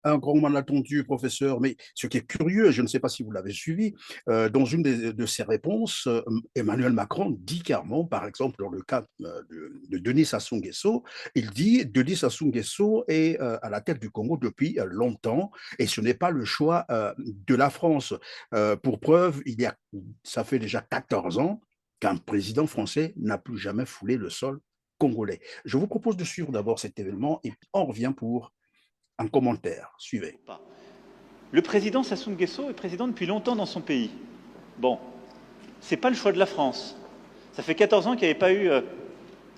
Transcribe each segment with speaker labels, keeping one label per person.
Speaker 1: Un grand malentendu, professeur, mais ce qui est curieux, je ne sais pas si vous l'avez suivi, dans une de ses réponses, Emmanuel Macron dit clairement, par exemple, dans le cas de Denis Sassou Nguesso, il dit Denis Sassou Nguesso est à la tête du Congo depuis longtemps et ce n'est pas le choix de la France. Pour preuve, ça fait déjà 14 ans qu'un président français n'a plus jamais foulé le sol congolais. Je vous propose de suivre d'abord cet événement et puis on revient pour un commentaire. Suivez.
Speaker 2: Le président Sassou Nguesso est président depuis longtemps dans son pays. Bon, c'est pas le choix de la France. Ça fait 14 ans qu'il n'y avait pas eu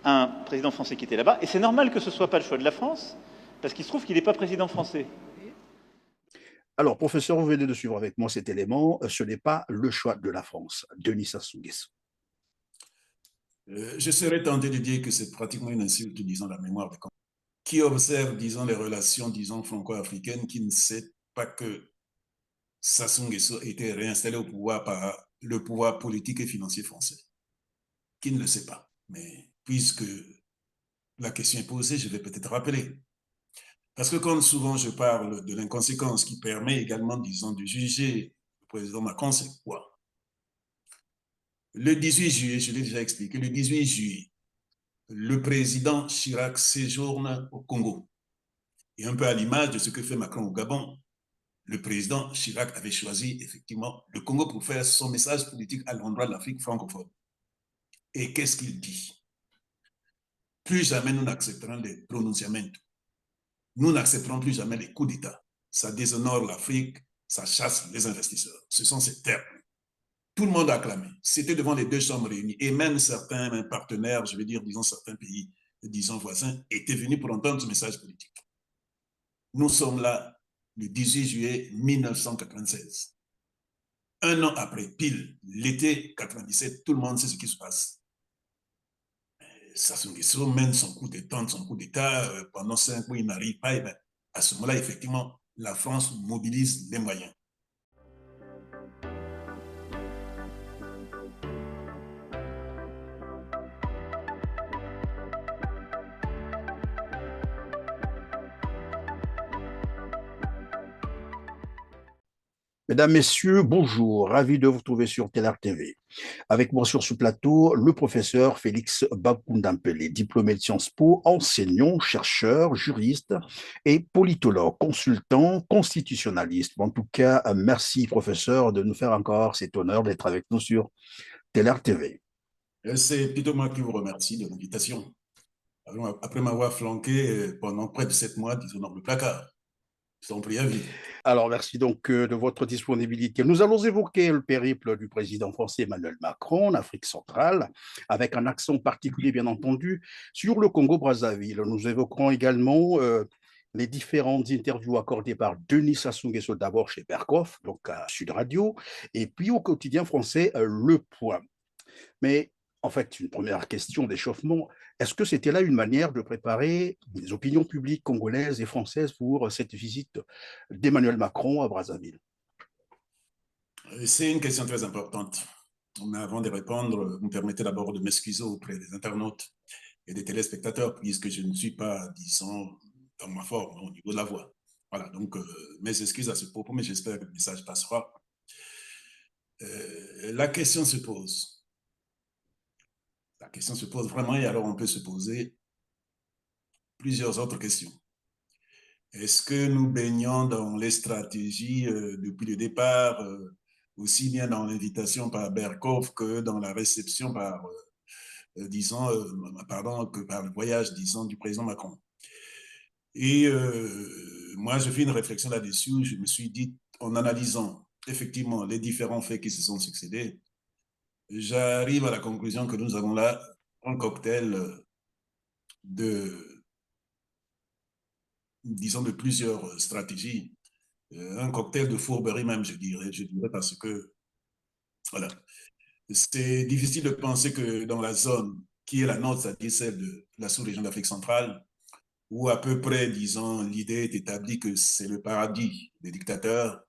Speaker 2: un président français qui était là-bas, et c'est normal que ce soit pas le choix de la France, parce qu'il se trouve qu'il n'est pas président français.
Speaker 1: Alors, professeur, vous venez de suivre avec moi cet élément. Ce n'est pas le choix de la France. Denis Sassou Nguesso.
Speaker 3: Je serais tenté de dire que c'est pratiquement une insulte, disons, la mémoire des Congolais. Qui observe, disons, les relations, disons, franco-africaines, qui ne sait pas que Sassou Nguesso a été réinstallé au pouvoir par le pouvoir politique et financier français. Qui ne le sait pas. Mais puisque la question est posée, je vais peut-être rappeler. Parce que comme souvent je parle de l'inconséquence qui permet également, disons, de juger le président Macron, c'est quoi? Le 18 juillet, je l'ai déjà expliqué, le 18 juillet, le président Chirac séjourne au Congo. Et un peu à l'image de ce que fait Macron au Gabon, le président Chirac avait choisi effectivement le Congo pour faire son message politique à l'endroit de l'Afrique francophone. Et qu'est-ce qu'il dit? Plus jamais nous n'accepterons les prononciaments. Nous n'accepterons plus jamais les coups d'État. Ça déshonore l'Afrique, ça chasse les investisseurs. Ce sont ces termes. Tout le monde a acclamé. C'était devant les deux chambres réunies. Et même certains partenaires, je veux dire, disons certains pays, disons voisins, étaient venus pour entendre ce message politique. Nous sommes là le 18 juillet 1996. Un an après, pile, l'été 97, tout le monde sait ce qui se passe. Sassou Nguesso mène son coup d'État, pendant 5 mois, il n'arrive pas. Et bien, à ce moment-là, effectivement, la France mobilise les moyens.
Speaker 1: Mesdames, Messieurs, bonjour. Ravi de vous retrouver sur Telar TV. Avec moi sur ce plateau, le professeur Félix Bakundampele, diplômé de Sciences Po, enseignant, chercheur, juriste et politologue, consultant, constitutionnaliste. En tout cas, merci, professeur, de nous faire encore cet honneur d'être avec nous sur Telar TV.
Speaker 3: C'est plutôt moi qui vous remercie de l'invitation. Après m'avoir flanqué pendant près de 7 mois, disons, dans le placard. Sans préavis.
Speaker 1: Alors, merci donc de votre disponibilité. Nous allons évoquer le périple du président français Emmanuel Macron en Afrique centrale, avec un accent particulier, bien entendu, sur le Congo-Brazzaville. Nous évoquerons également les différentes interviews accordées par Denis Sassou Nguesso, d'abord chez Berkoff, donc à Sud Radio, et puis au quotidien français Le Point. Mais en fait, une première question d'échauffement, est-ce que c'était là une manière de préparer les opinions publiques congolaises et françaises pour cette visite d'Emmanuel Macron à Brazzaville?
Speaker 3: C'est une question très importante. Mais avant de répondre, vous me permettez d'abord de m'excuser auprès des internautes et des téléspectateurs, puisque je ne suis pas, disons, dans ma forme au niveau de la voix. Voilà, donc mes excuses à ce propos, mais j'espère que le message passera. La question se pose. La question se pose vraiment, et alors on peut se poser plusieurs autres questions. Est-ce que nous baignons dans les stratégies depuis le départ, aussi bien dans l'invitation par Berkoff que dans la réception par, disons, pardon, que par le voyage, disons, du président Macron? Et moi, je fais une réflexion là-dessus. Je me suis dit, en analysant effectivement les différents faits qui se sont succédés, j'arrive à la conclusion que nous avons là un cocktail de, disons, de plusieurs stratégies, un cocktail de fourberie même, je dirais parce que, voilà, c'est difficile de penser que dans la zone qui est la nôtre, c'est-à-dire celle de la sous-région d'Afrique centrale, où à peu près, disons, l'idée est établie que c'est le paradis des dictateurs,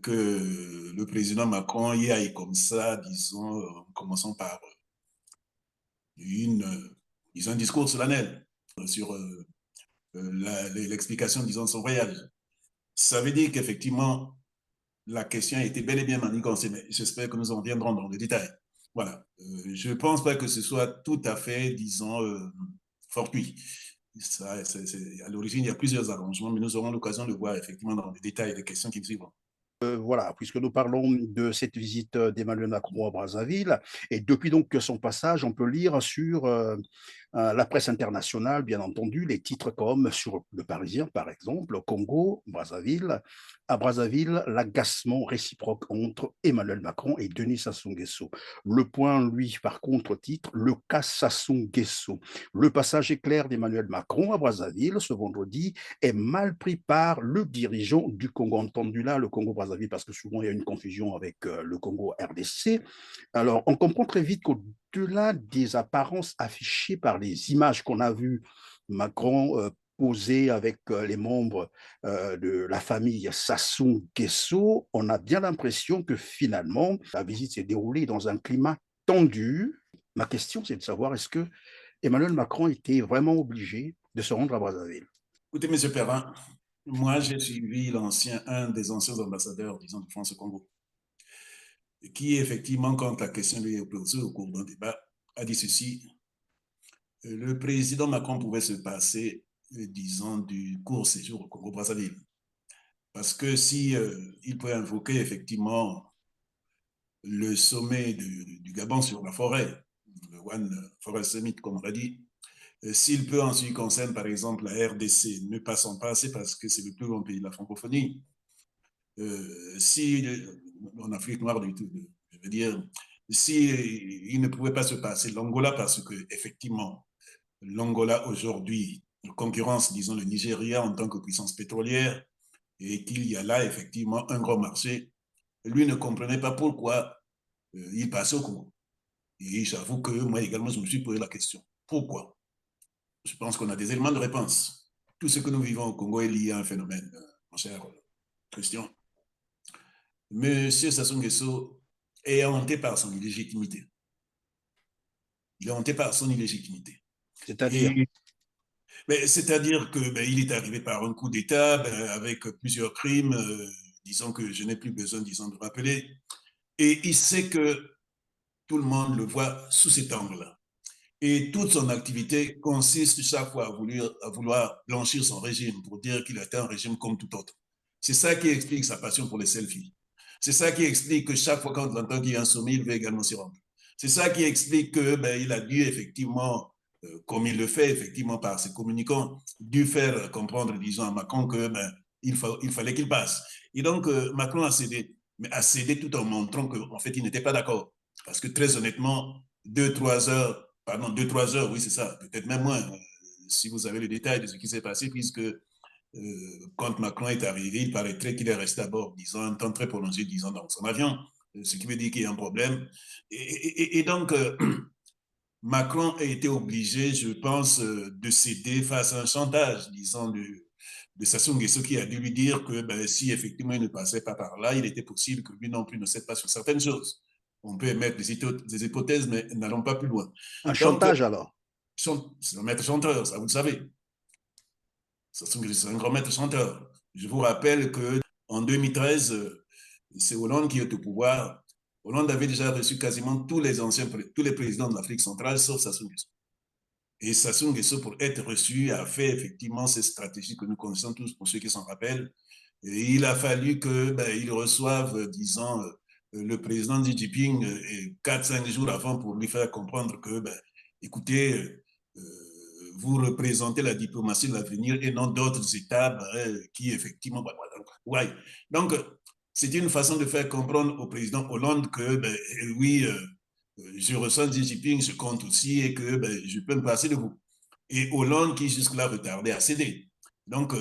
Speaker 3: que le président Macron y aille comme ça, disons, en commençant par disons, un discours solennel sur l'explication, disons, de son voyage. Ça veut dire qu'effectivement, la question a été bel et bien manigancée, mais j'espère que nous en viendrons dans le détail. Voilà. Je ne pense pas que ce soit tout à fait, disons, fortuit. Ça, à l'origine, il y a plusieurs arrangements, mais nous aurons l'occasion de voir effectivement dans le détail les questions qui suivront.
Speaker 1: Voilà, puisque nous parlons de cette visite d'Emmanuel Macron à Brazzaville, et depuis donc son passage, on peut lire sur la presse internationale, bien entendu, les titres comme sur Le Parisien, par exemple, Congo, Brazzaville. À Brazzaville, l'agacement réciproque entre Emmanuel Macron et Denis Sassou Nguesso. Le Point, lui, par contre, titre Le cas Sassou Nguesso. Le passage éclair d'Emmanuel Macron à Brazzaville ce vendredi est mal pris par le dirigeant du Congo. Entendu là, le Congo-Brazzaville, parce que souvent il y a une confusion avec le Congo-RDC. Alors, on comprend très vite qu'au-delà des apparences affichées par les images qu'on a vues, Macron posé avec les membres de la famille Sassou Nguesso, on a bien l'impression que finalement, la visite s'est déroulée dans un climat tendu. Ma question, c'est de savoir, est-ce que Emmanuel Macron était vraiment obligé de se rendre à Brazzaville?
Speaker 3: Écoutez, M. Perrin, moi, j'ai suivi un des anciens ambassadeurs, disons, de France au Congo, qui, effectivement, quand la question lui est posée au cours d'un débat, a dit ceci: le président Macron pouvait se passer, disons, du court séjour au Congo-Brazzaville. Parce que si il peut invoquer, effectivement, le sommet du Gabon sur la forêt, le One Forest Summit, comme on l'a dit, s'il peut en ce qui concerne, par exemple, la RDC, ne pas s'en passer parce que c'est le plus long pays de la francophonie, si en Afrique noire du tout, je veux dire, si il ne pouvait pas se passer l'Angola parce que effectivement, l'Angola aujourd'hui concurrence, disons, le Nigeria en tant que puissance pétrolière et qu'il y a là effectivement un gros marché, lui ne comprenait pas pourquoi il passait au Congo. Et j'avoue que moi également, je me suis posé la question. Pourquoi? Je pense qu'on a des éléments de réponse. Tout ce que nous vivons au Congo est lié à un phénomène, mon cher Christian. Monsieur Sassou Nguesso est hanté par son illégitimité. Il est hanté par son illégitimité.
Speaker 1: C'est-à-dire?
Speaker 3: C'est-à-dire que il est arrivé par un coup d'État avec plusieurs crimes, disons que je n'ai plus besoin, disons, de rappeler. Et il sait que tout le monde le voit sous cet angle-là. Et toute son activité consiste chaque fois à vouloir blanchir son régime pour dire qu'il était un régime comme tout autre. C'est ça qui explique sa passion pour les selfies. C'est ça qui explique que chaque fois qu'on entend qu'il y a un sommet, il veut également s'y rendre. C'est ça qui explique qu'il a dû effectivement, comme il le fait effectivement par ses communicants, dû faire comprendre, disons, à Macron que il fallait qu'il passe. Et donc, Macron a cédé, mais a cédé tout en montrant qu'en fait, il n'était pas d'accord. Parce que très honnêtement, 2-3 heures, pardon, 2-3 heures, oui, c'est ça, peut-être même moins, si vous avez le détail de ce qui s'est passé, puisque quand Macron est arrivé, il paraîtrait qu'il est resté à bord, disons, un temps très prolongé, disons, dans son avion, ce qui veut dire qu'il y a un problème. Et donc, Macron a été obligé, je pense, de céder face à un chantage, disons, de Sassou Nguesso qui a dû lui dire que si effectivement il ne passait pas par là, il était possible que lui non plus ne cède pas sur certaines choses. On peut émettre des hypothèses, mais n'allons pas plus loin.
Speaker 1: Un
Speaker 3: Donc,
Speaker 1: chantage alors?
Speaker 3: c'est un maître chanteur, ça vous le savez. C'est un grand maître chanteur. Je vous rappelle qu'en 2013, c'est Hollande qui est au pouvoir. Hollande avait déjà reçu quasiment tous les présidents de l'Afrique centrale, sauf Sassou Nguesso. Et Sassou Nguesso, pour être reçu, a fait effectivement ces stratégies que nous connaissons tous, pour ceux qui s'en rappellent. Et il a fallu qu'il reçoive, disons, le président Xi Jinping 4-5 jours avant pour lui faire comprendre que, écoutez, vous représentez la diplomatie de l'avenir et non d'autres États qui, effectivement... Ouais. Donc, c'est une façon de faire comprendre au président Hollande que, oui, je ressens Xi Jinping, je compte aussi et que je peux me passer de vous. Et Hollande, qui jusque-là retardait, a cédé. Donc,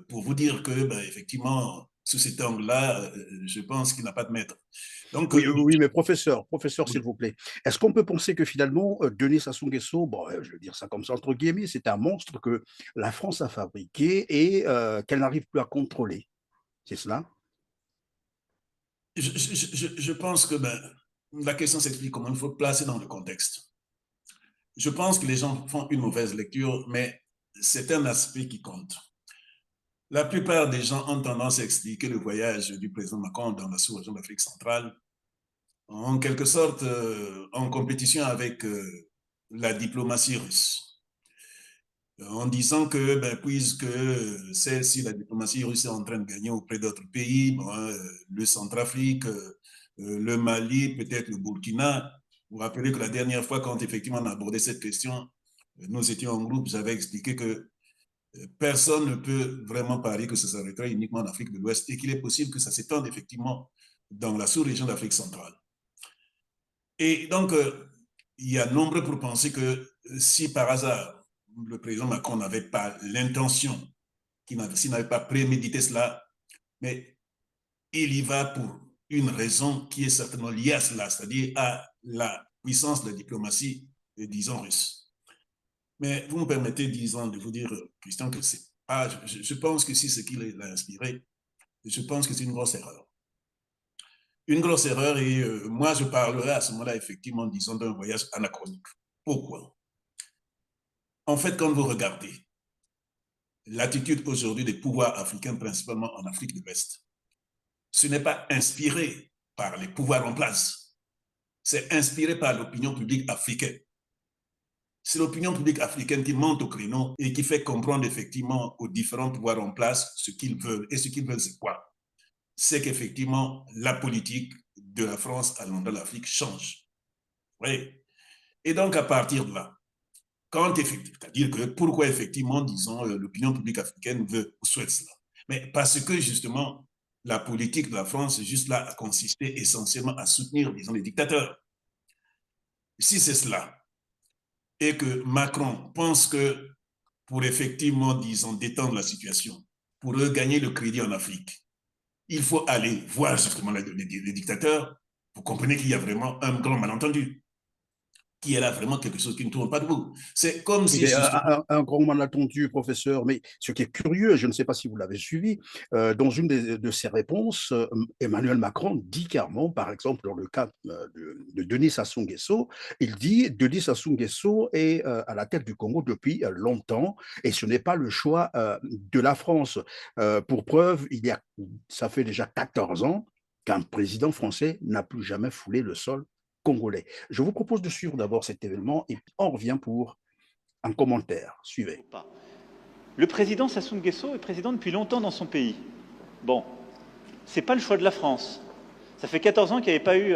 Speaker 3: pour vous dire que, effectivement, sous cet angle-là, je pense qu'il n'a pas de maître. Donc,
Speaker 1: Oui, oui, mais professeur, s'il
Speaker 3: oui.
Speaker 1: vous plaît, est-ce qu'on peut penser que finalement, Denis Sassou Nguesso, bon, je vais dire ça comme ça entre guillemets, c'est un monstre que la France a fabriqué et qu'elle n'arrive plus à contrôler? C'est cela?
Speaker 3: Je pense que la question s'explique comment il faut placer dans le contexte. Je pense que les gens font une mauvaise lecture, mais c'est un aspect qui compte. La plupart des gens ont tendance à expliquer le voyage du président Macron dans la sous-région d'Afrique centrale en quelque sorte en compétition avec la diplomatie russe, en disant que puisque celle-ci, la diplomatie russe est en train de gagner auprès d'autres pays, bon, le Centrafrique, le Mali, peut-être le Burkina. Vous vous rappelez que la dernière fois, quand effectivement on a abordé cette question, nous étions en groupe, j'avais expliqué que personne ne peut vraiment parier que ça s'arrêterait uniquement en Afrique de l'Ouest et qu'il est possible que ça s'étende effectivement dans la sous-région d'Afrique centrale. Et donc, il y a nombre pour penser que si par hasard le président Macron n'avait pas l'intention, s'il n'avait pas prémédité cela, mais il y va pour une raison qui est certainement liée à cela, c'est-à-dire à la puissance de la diplomatie, disons, russe. Mais vous me permettez, disons, de vous dire, Christian, que c'est pas, je pense que si ce qui l'a inspiré, je pense que c'est une grosse erreur. Une grosse erreur, et moi je parlerai à ce moment-là effectivement, disons, d'un voyage anachronique. Pourquoi? En fait, quand vous regardez l'attitude aujourd'hui des pouvoirs africains, principalement en Afrique de l'Ouest, ce n'est pas inspiré par les pouvoirs en place, c'est inspiré par l'opinion publique africaine. C'est l'opinion publique africaine qui monte au créneau et qui fait comprendre effectivement aux différents pouvoirs en place ce qu'ils veulent. Et ce qu'ils veulent, c'est quoi? C'est qu'effectivement, la politique de la France à l'endroit de l'Afrique change. Oui. Et donc, à partir de là, c'est-à-dire que pourquoi effectivement, disons, l'opinion publique africaine souhaite cela? Mais parce que justement, la politique de la France, juste là, a consisté essentiellement à soutenir, disons, les dictateurs. Si c'est cela, et que Macron pense que pour effectivement, disons, détendre la situation, pour regagner le crédit en Afrique, il faut aller voir justement les dictateurs, vous comprenez qu'il y a vraiment un grand malentendu, qu'il y a là vraiment quelque chose qui ne tourne pas debout. C'est comme
Speaker 1: Oui,
Speaker 3: si
Speaker 1: mais
Speaker 3: justement...
Speaker 1: un grand malentendu, professeur, mais ce qui est curieux, je ne sais pas si vous l'avez suivi, dans une de ses réponses, Emmanuel Macron dit clairement, par exemple, dans le cas de Denis Sassou Nguesso, il dit Denis Sassou Nguesso est à la tête du Congo depuis longtemps et ce n'est pas le choix de la France. Pour preuve, ça fait déjà 14 ans qu'un président français n'a plus jamais foulé le sol congolais. Je vous propose de suivre d'abord cet événement et puis on revient pour un commentaire. Suivez.
Speaker 2: Le président Sassou Nguesso est président depuis longtemps dans son pays. Bon, c'est pas le choix de la France. Ça fait 14 ans qu'il n'y avait pas eu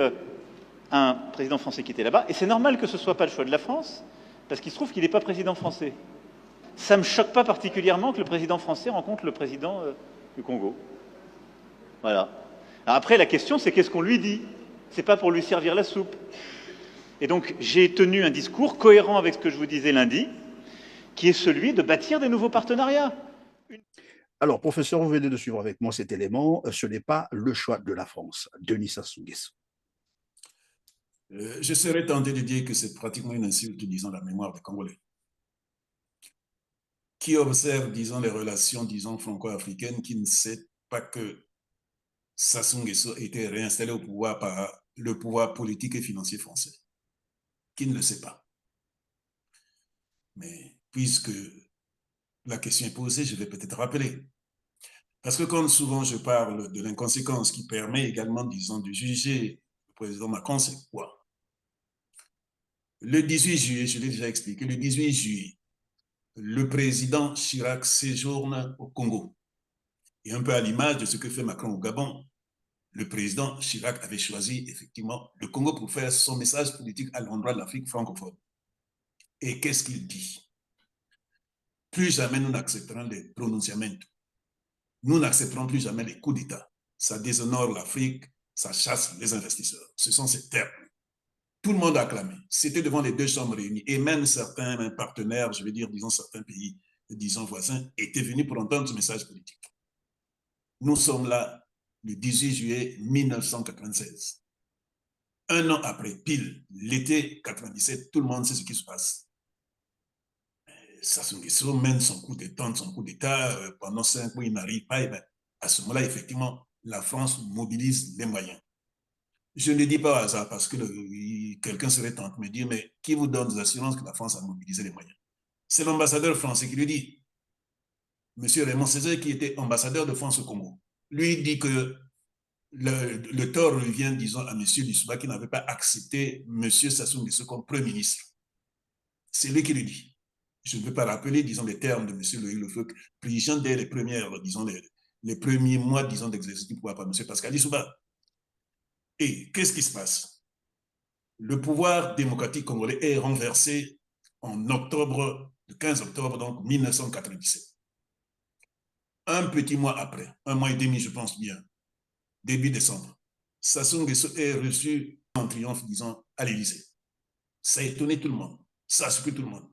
Speaker 2: un président français qui était là-bas, et c'est normal que ce soit pas le choix de la France, parce qu'il se trouve qu'il n'est pas président français. Ça me choque pas particulièrement que le président français rencontre le président du Congo. Voilà. Alors après, la question, c'est qu'est-ce qu'on lui dit? C'est pas pour lui servir la soupe. Et donc, j'ai tenu un discours cohérent avec ce que je vous disais lundi, qui est celui de bâtir des nouveaux partenariats.
Speaker 1: Alors, professeur, vous venez de suivre avec moi cet élément. Ce n'est pas le choix de la France. Denis Sassou Nguesso.
Speaker 3: Je serais tenté de dire que c'est pratiquement une insulte, disons, la mémoire des Congolais, qui observe, disons, les relations, disons, franco-africaines, qui ne sait pas que Sassou Nguesso a été réinstallé au pouvoir par le pouvoir politique et financier français, qui ne le sait pas. Mais puisque la question est posée, je vais peut-être rappeler. Parce que comme souvent je parle de l'inconséquence qui permet également, disons, de juger le président Macron, c'est quoi? Le 18 juillet, je l'ai déjà expliqué, le 18 juillet, le président Chirac séjourne au Congo. Et un peu à l'image de ce que fait Macron au Gabon, le président Chirac avait choisi effectivement le Congo pour faire son message politique à l'endroit de l'Afrique francophone. Et qu'est-ce qu'il dit? Plus jamais nous n'accepterons les prononciaments. Nous n'accepterons plus jamais les coups d'État. Ça déshonore l'Afrique, ça chasse les investisseurs. Ce sont ces termes. Tout le monde a acclamé. C'était devant les deux chambres réunies. Et même certains partenaires, je veux dire, disons certains pays, disons voisins, étaient venus pour entendre ce message politique. Nous sommes là le 18 juillet 1996. Un an après, pile, l'été 97, tout le monde sait ce qui se passe. Sassou Nguesso mène son coup d'État, pendant 5 mois, il n'arrive pas. Et bien, à ce moment-là, effectivement, la France mobilise les moyens. Je ne le dis pas au hasard parce que quelqu'un serait tenté de me dire, mais qui vous donne des assurances que la France a mobilisé les moyens? C'est l'ambassadeur français qui le dit. M. Raymond Césaire, qui était ambassadeur de France au Congo, lui dit que le tort revient, disons, à M. Lissouba, qui n'avait pas accepté M. Sassou Nguesso comme Premier ministre. C'est lui qui le dit. Je ne veux pas rappeler, disons, les termes de M. Loïc Lefeuc, privilégiant dès les premières, disons, les premiers mois, disons, d'exercice du pouvoir par M. Pascal Lissouba. Et qu'est-ce qui se passe? Le pouvoir démocratique congolais est renversé en octobre, le 15 octobre, donc 1997. Un petit mois après, un mois et demi, je pense bien, début décembre, Sassou Nguesso est reçu en triomphe, disons, à l'Élysée. Ça a étonné tout le monde, ça a surpris tout le monde.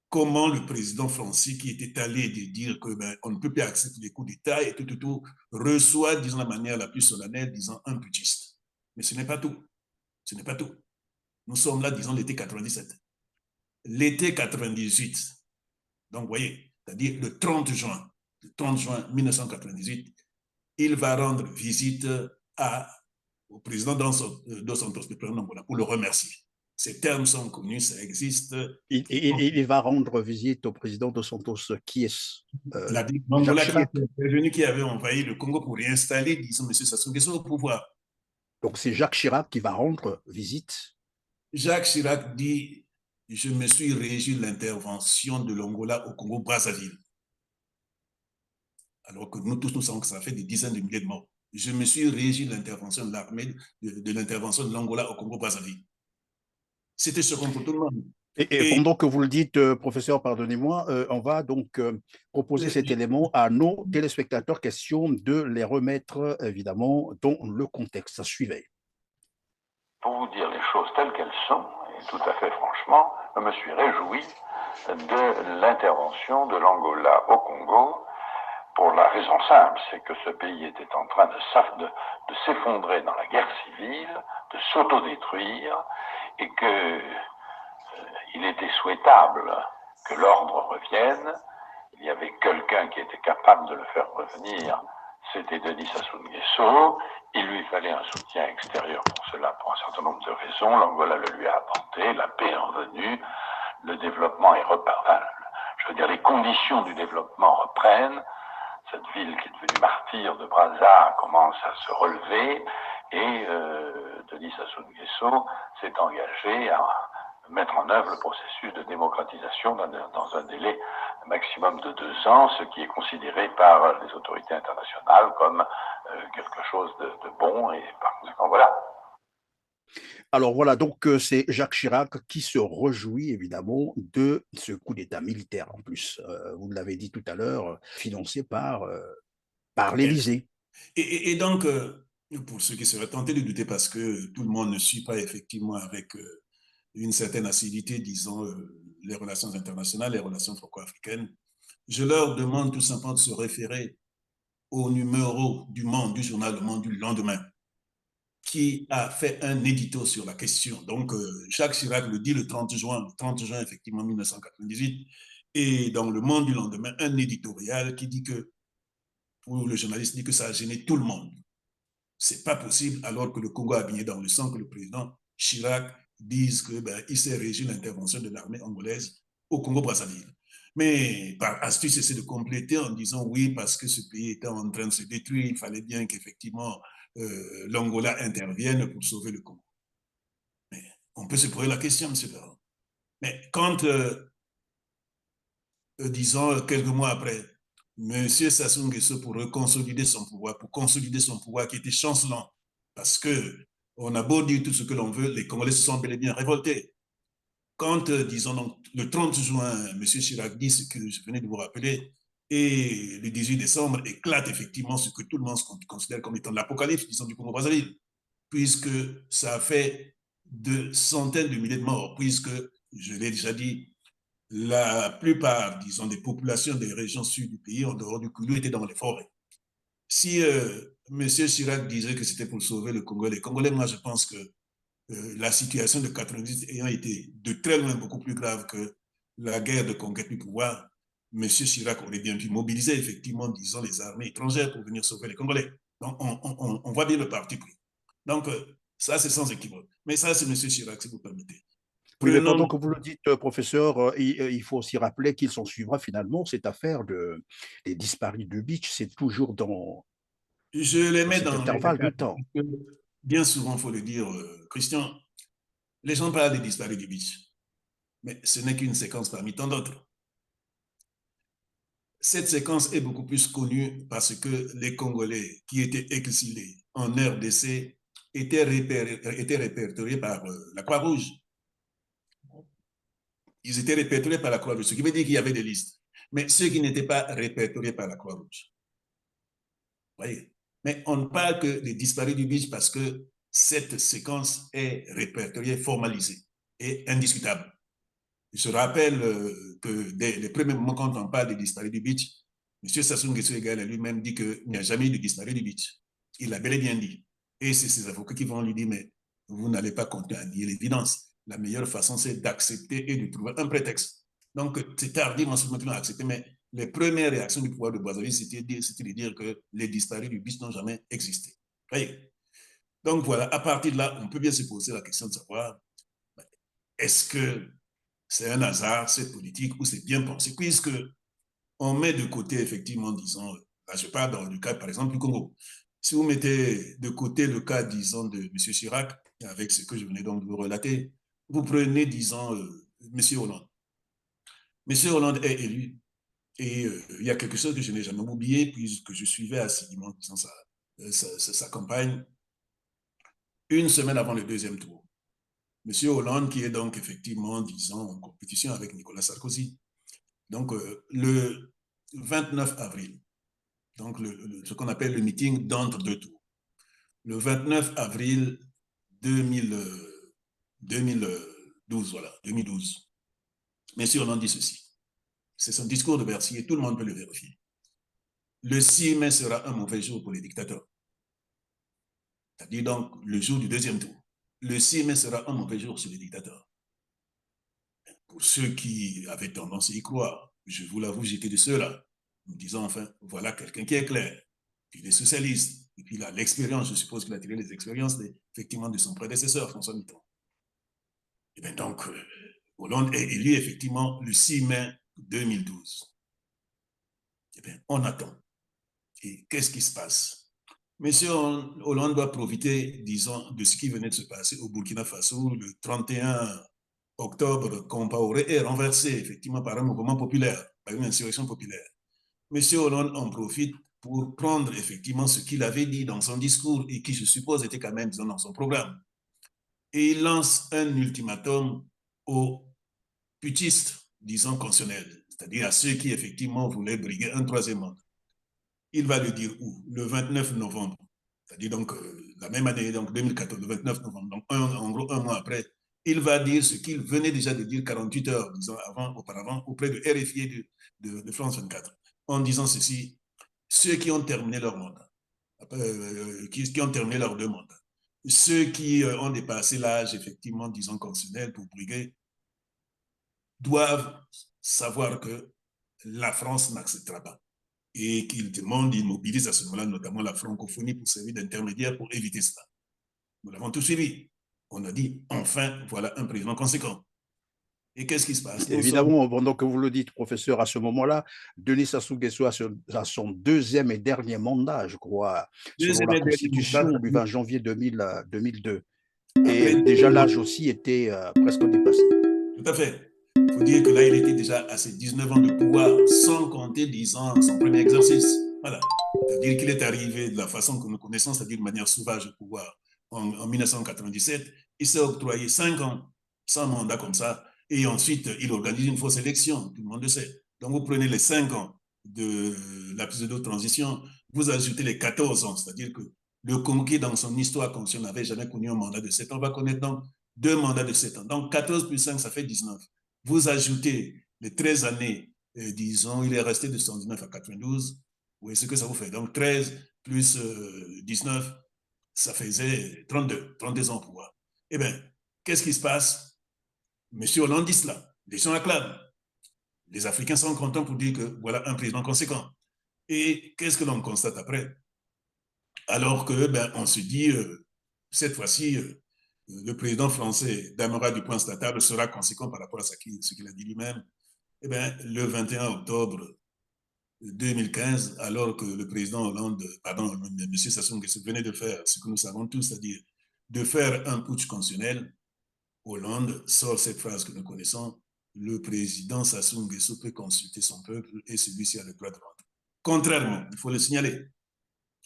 Speaker 3: Comment le président français, qui était allé de dire que on ne peut plus accepter les coups d'État et tout, reçoit, disons, de la manière la plus solennelle, disons, un putschiste. Mais ce n'est pas tout. Ce n'est pas tout. Nous sommes là, disons, l'été 97. L'été 98, donc vous voyez, c'est-à-dire le 30 juin 1998, il va rendre visite au président Dos Santos de Angola pour le remercier. Ces termes sont connus, ça existe.
Speaker 1: Il va rendre visite au président Dos Santos, qui est
Speaker 3: Angola, qui était prévenu, qui avait envahi le Congo pour réinstaller, disons, M. Sassou Nguesso au pouvoir.
Speaker 1: Donc c'est Jacques Chirac qui va rendre visite.
Speaker 3: Jacques Chirac dit: je me suis réjoui de l'intervention de l'Angola au Congo-Brazzaville. Alors que nous tous, nous savons que ça fait des dizaines de milliers de morts. Je me suis réjoui de l'intervention de l'armée, de l'intervention de l'Angola au Congo-Brazzaville. C'était choquant pour tout le monde.
Speaker 1: Et pendant que vous le dites, professeur, pardonnez-moi, on va donc proposer cet élément à nos téléspectateurs, question de les remettre évidemment dans le contexte. Ça suivait.
Speaker 4: Pour vous dire les choses telles qu'elles sont, et tout à fait franchement, je me suis réjoui de l'intervention de l'Angola au Congo pour la raison simple, c'est que ce pays était en train de s'effondrer dans la guerre civile, de s'autodétruire, et que il était souhaitable que l'ordre revienne. Il y avait quelqu'un qui était capable de le faire revenir, c'était Denis Sassou Nguesso. Il lui fallait un soutien extérieur pour cela, pour un certain nombre de raisons. L'Angola le lui a apporté, la paix est revenue, le développement est reparti. Je veux dire, les conditions du développement reprennent. Cette ville qui est devenue martyre de Brazza commence à se relever, et Denis Sassou Nguesso s'est engagé à mettre en œuvre le processus de démocratisation dans un délai maximum de 2 ans, ce qui est considéré par les autorités internationales comme quelque chose de bon, et par conséquent, voilà.
Speaker 1: Alors voilà, donc c'est Jacques Chirac qui se réjouit évidemment de ce coup d'État militaire en plus. Vous l'avez dit tout à l'heure, financé par l'Élysée.
Speaker 3: Et donc, pour ceux qui seraient tentés de douter, parce que tout le monde ne suit pas effectivement avec une certaine acidité, disons, les relations internationales, les relations franco-africaines, je leur demande tout simplement de se référer au numéro du Monde, du journal Le Monde du lendemain, qui a fait un édito sur la question. Donc, Jacques Chirac le dit le 30 juin effectivement 1998, et dans Le Monde du lendemain, un éditorial qui dit que, pour le journaliste, dit que ça a gêné tout le monde. C'est pas possible, alors que le Congo a baigné dans le sang, que le président Chirac dise qu'il s'est régi l'intervention de l'armée angolaise au Congo-Brazzaville. Mais par astuce, c'est de compléter en disant oui, parce que ce pays était en train de se détruire, il fallait bien qu'effectivement l'Angola intervienne pour sauver le Congo. Mais on peut se poser la question, M. Ferrand. Mais quand, disons, quelques mois après, M. Sassou Nguesso, pour consolider son pouvoir qui était chancelant, parce que on a beau dire tout ce que l'on veut, les Congolais se sont bel et bien révoltés. Quand, disons, donc, le 30 juin, M. Chirac dit ce que je venais de vous rappeler, et le 18 décembre éclate effectivement ce que tout le monde considère comme étant l'apocalypse, disons, du Congo-Brazzaville, puisque ça a fait de centaines de milliers de morts, puisque, je l'ai déjà dit, la plupart, disons, des populations des régions sud du pays, en dehors du Koulou, étaient dans les forêts. Si M. Chirac disait que c'était pour sauver le Congo, les Congolais, moi, je pense que la situation de 90 ayant été de très loin beaucoup plus grave que la guerre de conquête du pouvoir, M. Chirac aurait bien pu mobiliser, effectivement, disons, les armées étrangères pour venir sauver les Congolais. Donc, on voit bien le parti pris. Donc, ça, c'est sans équivoque. Mais ça, c'est M. Chirac, si vous permettez.
Speaker 1: Oui, mais pendant que vous le dites, professeur, il faut aussi rappeler qu'il s'en suivra finalement cette affaire des disparus de Beach. C'est toujours
Speaker 3: Je les
Speaker 1: dans
Speaker 3: mets
Speaker 1: cet
Speaker 3: dans les
Speaker 1: intervalle de
Speaker 3: cas.
Speaker 1: temps.
Speaker 3: Bien souvent, il faut le dire, Christian, les gens parlent des disparus du beach, mais ce n'est qu'une séquence parmi tant d'autres. Cette séquence est beaucoup plus connue parce que les Congolais qui étaient exilés en RDC étaient répertoriés par la Croix-Rouge. Ils étaient répertoriés par la Croix-Rouge, ce qui veut dire qu'il y avait des listes. Mais ceux qui n'étaient pas répertoriés par la Croix-Rouge. Voyez. Mais on ne parle que des disparus du beach parce que cette séquence est répertoriée, formalisée et indiscutable. Je rappelle que dès les premiers moments, quand on parle des disparus du beach, M. Sassou Nguesso Egal lui-même dit qu'il n'y a jamais eu de disparus du beach. Il l'a bel et bien dit. Et c'est ses avocats qui vont lui dire, mais vous n'allez pas compter à nier l'évidence. La meilleure façon, c'est d'accepter et de trouver un prétexte. Donc, c'est tardivement ce que accepté, mais les premières réactions du pouvoir de Brazzaville, c'était de dire que les disparus du beach n'ont jamais existé. Voyez. Donc voilà, à partir de là, on peut bien se poser la question de savoir, est-ce que c'est un hasard, cette politique, ou c'est bien pensé, puisque on met de côté, effectivement, disons, là je parle dans le cas, par exemple, du Congo. Si vous mettez de côté le cas, disons, de M. Chirac, avec ce que je venais donc de vous relater, vous prenez, disons, M. Hollande. M. Hollande est élu, et il y a quelque chose que je n'ai jamais oublié, puisque je suivais assidûment, disons, sa campagne, une semaine avant le deuxième tour. M. Hollande, qui est donc effectivement, disons, en compétition avec Nicolas Sarkozy. Donc, le 29 avril, donc ce qu'on appelle le meeting d'entre-deux tours. Le 29 avril 2012, voilà, 2012. M. Hollande dit ceci. C'est son discours de Bercy et tout le monde peut le vérifier. Le 6 mai sera un mauvais jour pour les dictateurs. C'est-à-dire donc le jour du deuxième tour. Le 6 mai sera un mauvais jour sur les dictateurs. Pour ceux qui avaient tendance à y croire, je vous l'avoue, j'étais de ceux-là, nous disant enfin, voilà quelqu'un qui est clair, il est socialiste, et puis il a l'expérience, je suppose qu'il a tiré les expériences effectivement de son prédécesseur, François Mitterrand. Et bien donc, Hollande est élu effectivement le 6 mai 2012. Et bien, on attend. Et qu'est-ce qui se passe? Monsieur Hollande doit profiter, disons, de ce qui venait de se passer au Burkina Faso le 31 octobre, Compaoré est renversé effectivement par un mouvement populaire, par une insurrection populaire. Monsieur Hollande en profite pour prendre effectivement ce qu'il avait dit dans son discours et qui, je suppose, était quand même, disons, dans son programme. Et il lance un ultimatum aux putschistes, disons, constitutionnels, c'est-à-dire à ceux qui, effectivement, voulaient briguer un troisième mandat. Il va le dire où? Le 29 novembre, c'est-à-dire donc la même année, donc 2014, le 29 novembre, donc en gros un mois après, il va dire ce qu'il venait déjà de dire 48 heures, disons, auparavant, auprès de RFI et de France 24, en disant ceci, ceux qui ont terminé leur mandat, qui ont terminé leurs deux mandats, ceux qui ont dépassé l'âge, effectivement, disons, constitutionnel pour briguer, doivent savoir que la France n'acceptera pas et qu'il demande, il mobilise à ce moment-là notamment la francophonie pour servir d'intermédiaire pour éviter cela. Nous l'avons tous suivi. On a dit, enfin, voilà un président conséquent. Et qu'est-ce qui se passe?
Speaker 1: Évidemment, pendant que vous le dites, professeur, à ce moment-là, Denis Sassou Nguesso a son deuxième et dernier mandat, je crois, selon la Constitution du 20 janvier 2002. Et déjà, l'âge aussi était presque dépassé.
Speaker 3: Tout à fait. Il faut dire que là, il était déjà à ses 19 ans de pouvoir, sans compter 10 ans son premier exercice. Voilà. C'est-à-dire qu'il est arrivé de la façon que nous connaissons, c'est-à-dire de manière sauvage au pouvoir en 1997. Il s'est octroyé 5 ans sans mandat comme ça. Et ensuite, il organise une fausse élection, tout le monde le sait. Donc, vous prenez les 5 ans de la pseudo-transition, vous ajoutez les 14 ans, c'est-à-dire que le Congo, qui dans son histoire constitutionnelle n'avait jamais connu un mandat de 7 ans, va connaître donc 2 mandats de 7 ans. Donc, 14 plus 5, ça fait 19. Vous ajoutez les 13 années, disons, il est resté de 79 à 92. Vous voyez ce que ça vous fait. Donc, 13 plus 19, ça faisait 32 ans au pouvoir. Eh bien, qu'est-ce qui se passe? Monsieur Hollande dit cela. Les gens acclament. Les Africains sont contents pour dire que voilà un président conséquent. Et qu'est-ce que l'on constate après? Alors que, ben, on se dit, cette fois-ci, le président français Damara Dupont-Statable sera conséquent par rapport à ce qu'il a dit lui-même, eh bien, le 21 octobre 2015, alors que le président Hollande, pardon, M. Sassou Nguesso venait de faire ce que nous savons tous, c'est-à-dire de faire un putsch constitutionnel, Hollande sort cette phrase que nous connaissons: le président Sassou Nguesso peut consulter son peuple et celui-ci a le droit de rentrer. Contrairement, il faut le signaler,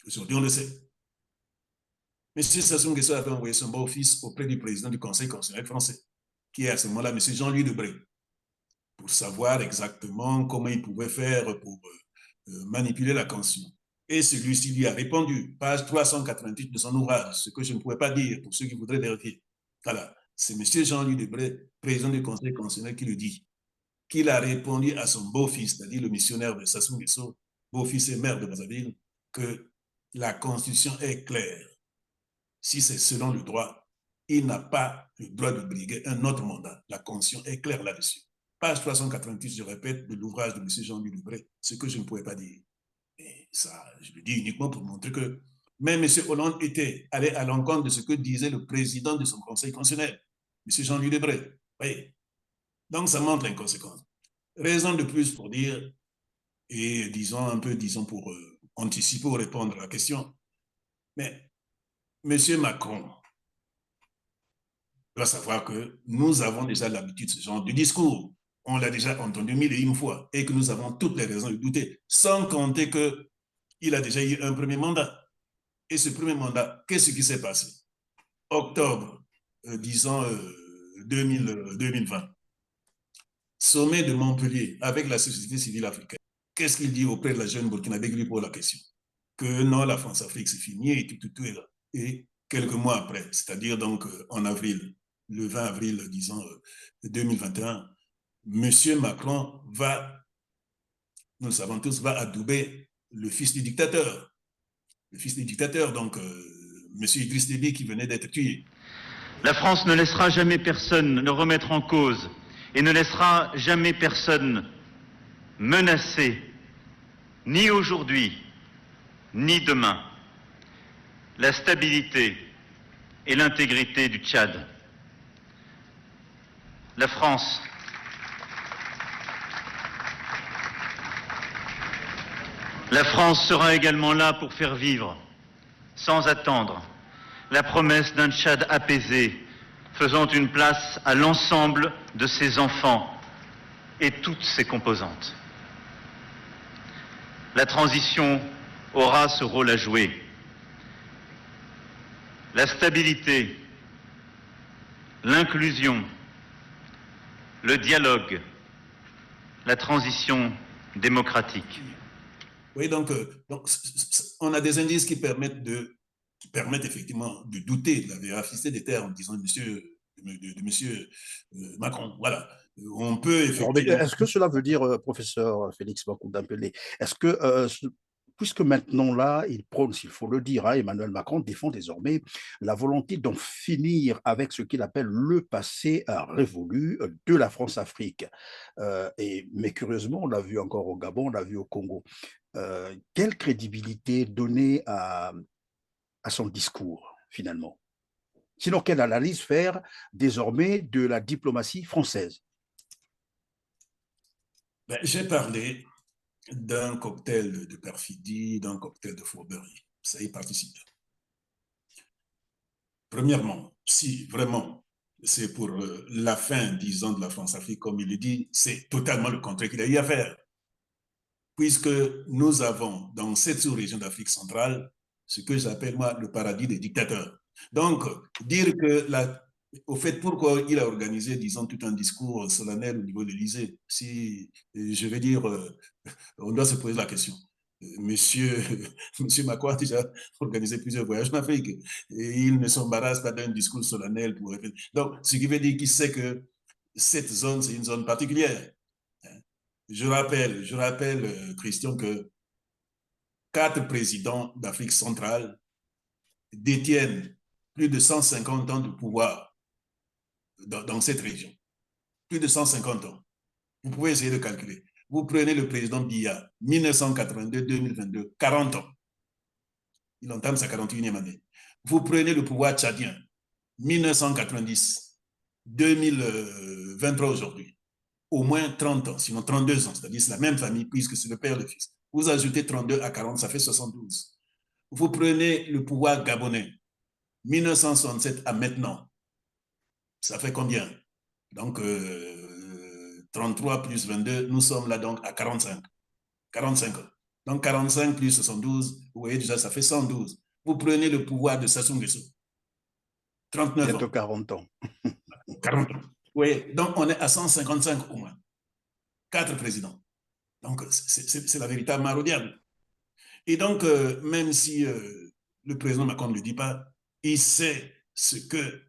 Speaker 3: aujourd'hui on le sait, M. Sassou Nguesso avait envoyé son beau-fils auprès du président du Conseil constitutionnel français, qui est à ce moment-là M. Jean-Louis Debré, pour savoir exactement comment il pouvait faire pour manipuler la Constitution. Et celui-ci lui a répondu, page 388 de son ouvrage, ce que je ne pouvais pas dire pour ceux qui voudraient vérifier. Voilà, c'est M. Jean-Louis Debré, président du Conseil constitutionnel, qui le dit, qu'il a répondu à son beau-fils, c'est-à-dire le missionnaire de Sassou Nguesso, beau-fils et maire de Brazzaville, que la Constitution est claire. Si c'est selon le droit, il n'a pas le droit de briguer un autre mandat. La Constitution est claire là-dessus. Page 388, je répète, de l'ouvrage de M. Jean-Louis Debré, ce que je ne pouvais pas dire. Et ça, je le dis uniquement pour montrer que même M. Hollande était allé à l'encontre de ce que disait le président de son conseil constitutionnel, M. Jean-Louis Debré. Oui. Donc, ça montre l'inconséquence. Raison de plus pour dire, et disons pour anticiper ou répondre à la question, mais M. Macron doit savoir que nous avons déjà l'habitude de ce genre de discours. On l'a déjà entendu 1001 fois et que nous avons toutes les raisons de douter, sans compter qu'il a déjà eu un premier mandat. Et ce premier mandat, qu'est-ce qui s'est passé? Octobre, 2020, sommet de Montpellier avec la société civile africaine. Qu'est-ce qu'il dit auprès de la jeune Burkinabé qui lui pose la question? Que non, la France-Afrique, c'est fini et tout est là. Et quelques mois après, c'est-à-dire donc en avril, le 20 avril, 2021, M. Macron va, nous le savons tous, va adouber le fils du dictateur. Le fils du dictateur, donc M. Idriss Déby, qui venait d'être tué.
Speaker 2: La France ne laissera jamais personne le remettre en cause et ne laissera jamais personne menacer, ni aujourd'hui, ni demain, la stabilité et l'intégrité du Tchad. La France sera également là pour faire vivre, sans attendre, la promesse d'un Tchad apaisé, faisant une place à l'ensemble de ses enfants et toutes ses composantes. La transition aura ce rôle à jouer. La stabilité, l'inclusion, le dialogue, la transition démocratique.
Speaker 3: Oui, donc on a des indices qui permettent effectivement de douter de la véracité des termes, disons, de monsieur Macron. Voilà. On peut effectivement...
Speaker 1: Est-ce que cela veut dire, professeur Félix Bakou-Dembélé, est-ce que, puisque maintenant là, il prône, s'il faut le dire, Emmanuel Macron défend désormais la volonté d'en finir avec ce qu'il appelle le passé révolu de la France-Afrique. Mais curieusement, on l'a vu encore au Gabon, on l'a vu au Congo. Quelle crédibilité donner à son discours, finalement? Sinon, quelle analyse faire désormais de la diplomatie française?
Speaker 3: J'ai parlé d'un cocktail de perfidie, d'un cocktail de fourberie. Ça y participe. Premièrement, si vraiment c'est pour la fin, disons, de la France-Afrique, comme il le dit, c'est totalement le contraire qu'il a eu à faire. Puisque nous avons dans cette sous-région d'Afrique centrale ce que j'appelle moi le paradis des dictateurs. Donc, dire que au fait, pourquoi il a organisé, disons, tout un discours solennel au niveau de l'Élysée, si je vais dire, on doit se poser la question. Monsieur Macron a déjà organisé plusieurs voyages en Afrique et il ne s'embarrasse pas d'un discours solennel. Donc, ce qui veut dire qu'il sait que cette zone, c'est une zone particulière. Je rappelle, Christian, que 4 présidents d'Afrique centrale détiennent plus de 150 ans de pouvoir dans cette région. Plus de 150 ans. Vous pouvez essayer de calculer. Vous prenez le président Biya, 1982-2022, 40 ans. Il entame sa 41e année. Vous prenez le pouvoir tchadien, 1990, 2023 aujourd'hui, au moins 30 ans, sinon 32 ans, c'est-à-dire c'est la même famille puisque c'est le père et le fils. Vous ajoutez 32 à 40, ça fait 72. Vous prenez le pouvoir gabonais, 1967 à maintenant, ça fait combien? Donc, 33 plus 22, nous sommes là donc à 45. 45 ans. Donc, 45 plus 72, vous voyez déjà, ça fait 112. Vous prenez le pouvoir de Sassou Nguesso, 39
Speaker 1: Bientôt
Speaker 3: ans.
Speaker 1: 40 ans.
Speaker 3: 40 ans. Oui, donc on est à 155 au moins. 4 présidents. Donc, c'est la véritable maraudière. Et donc, même si le président Macron ne le dit pas, il sait ce que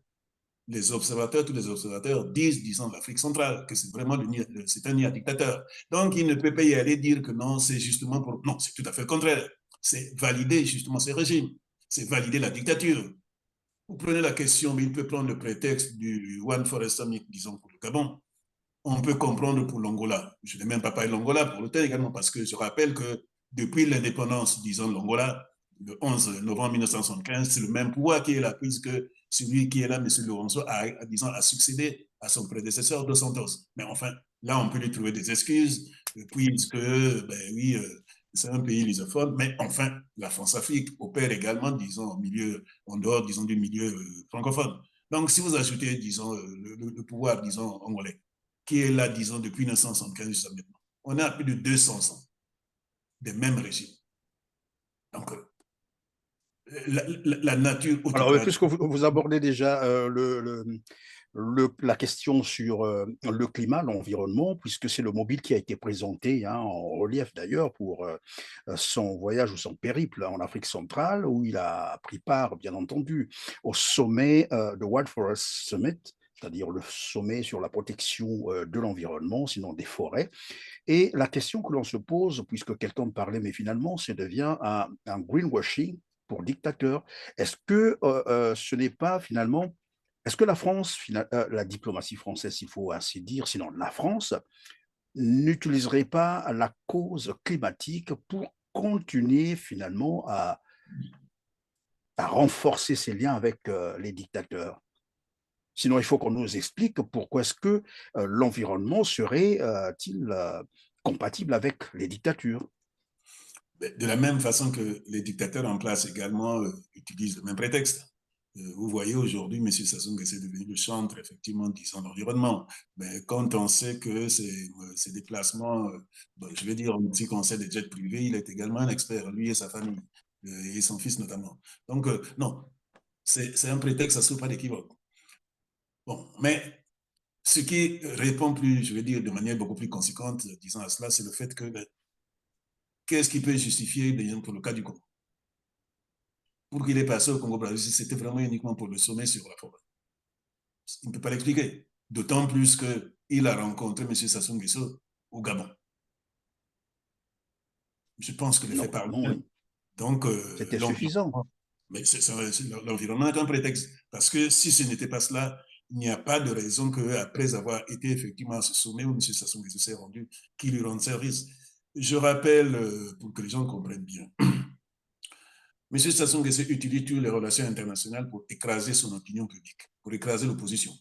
Speaker 3: les observateurs, tous les observateurs disent, disant l'Afrique centrale, que c'est vraiment c'est un nid dictateur. Donc, il ne peut pas y aller dire que non, c'est justement pour... Non, c'est tout à fait le contraire. C'est valider justement ces régimes. C'est valider la dictature. Vous prenez la question, mais il peut prendre le prétexte du One Forest Summit, disons, pour le Gabon. On peut comprendre pour l'Angola. Je n'ai même pas parlé de l'Angola pour l'auteur également, parce que je rappelle que depuis l'indépendance, disons, de l'Angola, le 11 novembre 1975, c'est le même pouvoir qui est là, puisque celui qui est là, M. Lourenço, a succédé à son prédécesseur Dos Santos. Mais enfin, là, on peut lui trouver des excuses, puisque, ben oui, c'est un pays lusophone, mais enfin, la France-Afrique opère également, disons, en dehors, disons, du milieu francophone. Donc, si vous ajoutez, disons, le pouvoir, disons, angolais, qui est là, disons, depuis 1975 jusqu'à maintenant, on a plus de 200 ans des mêmes régimes. Donc, la nature
Speaker 1: Alors,
Speaker 3: autocrate.
Speaker 1: puisque vous abordez déjà la question sur le climat, l'environnement, puisque c'est le mobile qui a été présenté en relief d'ailleurs pour son voyage ou son périple en Afrique centrale, où il a pris part, bien entendu, au sommet de World Forest Summit, c'est-à-dire le sommet sur la protection de l'environnement, sinon des forêts. Et la question que l'on se pose, puisque quelqu'un parlait, mais finalement, ça devient un greenwashing pour dictateur. Est-ce que ce n'est pas finalement, est-ce que la France, la diplomatie française, il faut ainsi dire, sinon la France, n'utiliserait pas la cause climatique pour continuer finalement à renforcer ses liens avec les dictateurs? Sinon, il faut qu'on nous explique pourquoi est-ce que l'environnement serait-il compatible avec les dictatures.
Speaker 3: De la même façon que les dictateurs en place également utilisent le même prétexte. Vous voyez aujourd'hui, M. Sassou Nguesso est devenu le chantre, effectivement, disant l'environnement. Mais quand on sait que ces déplacements, je vais dire, en petit conseil des jets privés, il est également un expert, lui et sa famille, et son fils notamment. Donc, non, c'est un prétexte, ça ne souffre pas d'équivoque. Bon, mais ce qui répond plus, je vais dire, de manière beaucoup plus conséquente, disant à cela, c'est le fait que qu'est-ce qui peut justifier, pour le cas du Congo? Pour qu'il ait passé au Congo-Brazzaville, c'était vraiment uniquement pour le sommet sur la forêt. Il ne peut pas l'expliquer. D'autant plus qu'il a rencontré M. Sassou Nguesso au Gabon. Je pense que les faits parlent.
Speaker 1: Oui.
Speaker 3: Donc,
Speaker 1: c'était suffisant.
Speaker 3: Mais l'environnement est un prétexte. Parce que si ce n'était pas cela, il n'y a pas de raison qu'après avoir été effectivement à ce sommet où M. Sassou Nguesso s'est rendu, qu'il lui rende service. Je rappelle, pour que les gens comprennent bien, M. Sassou Nguesso utilise toutes les relations internationales pour écraser son opinion publique, pour écraser l'opposition.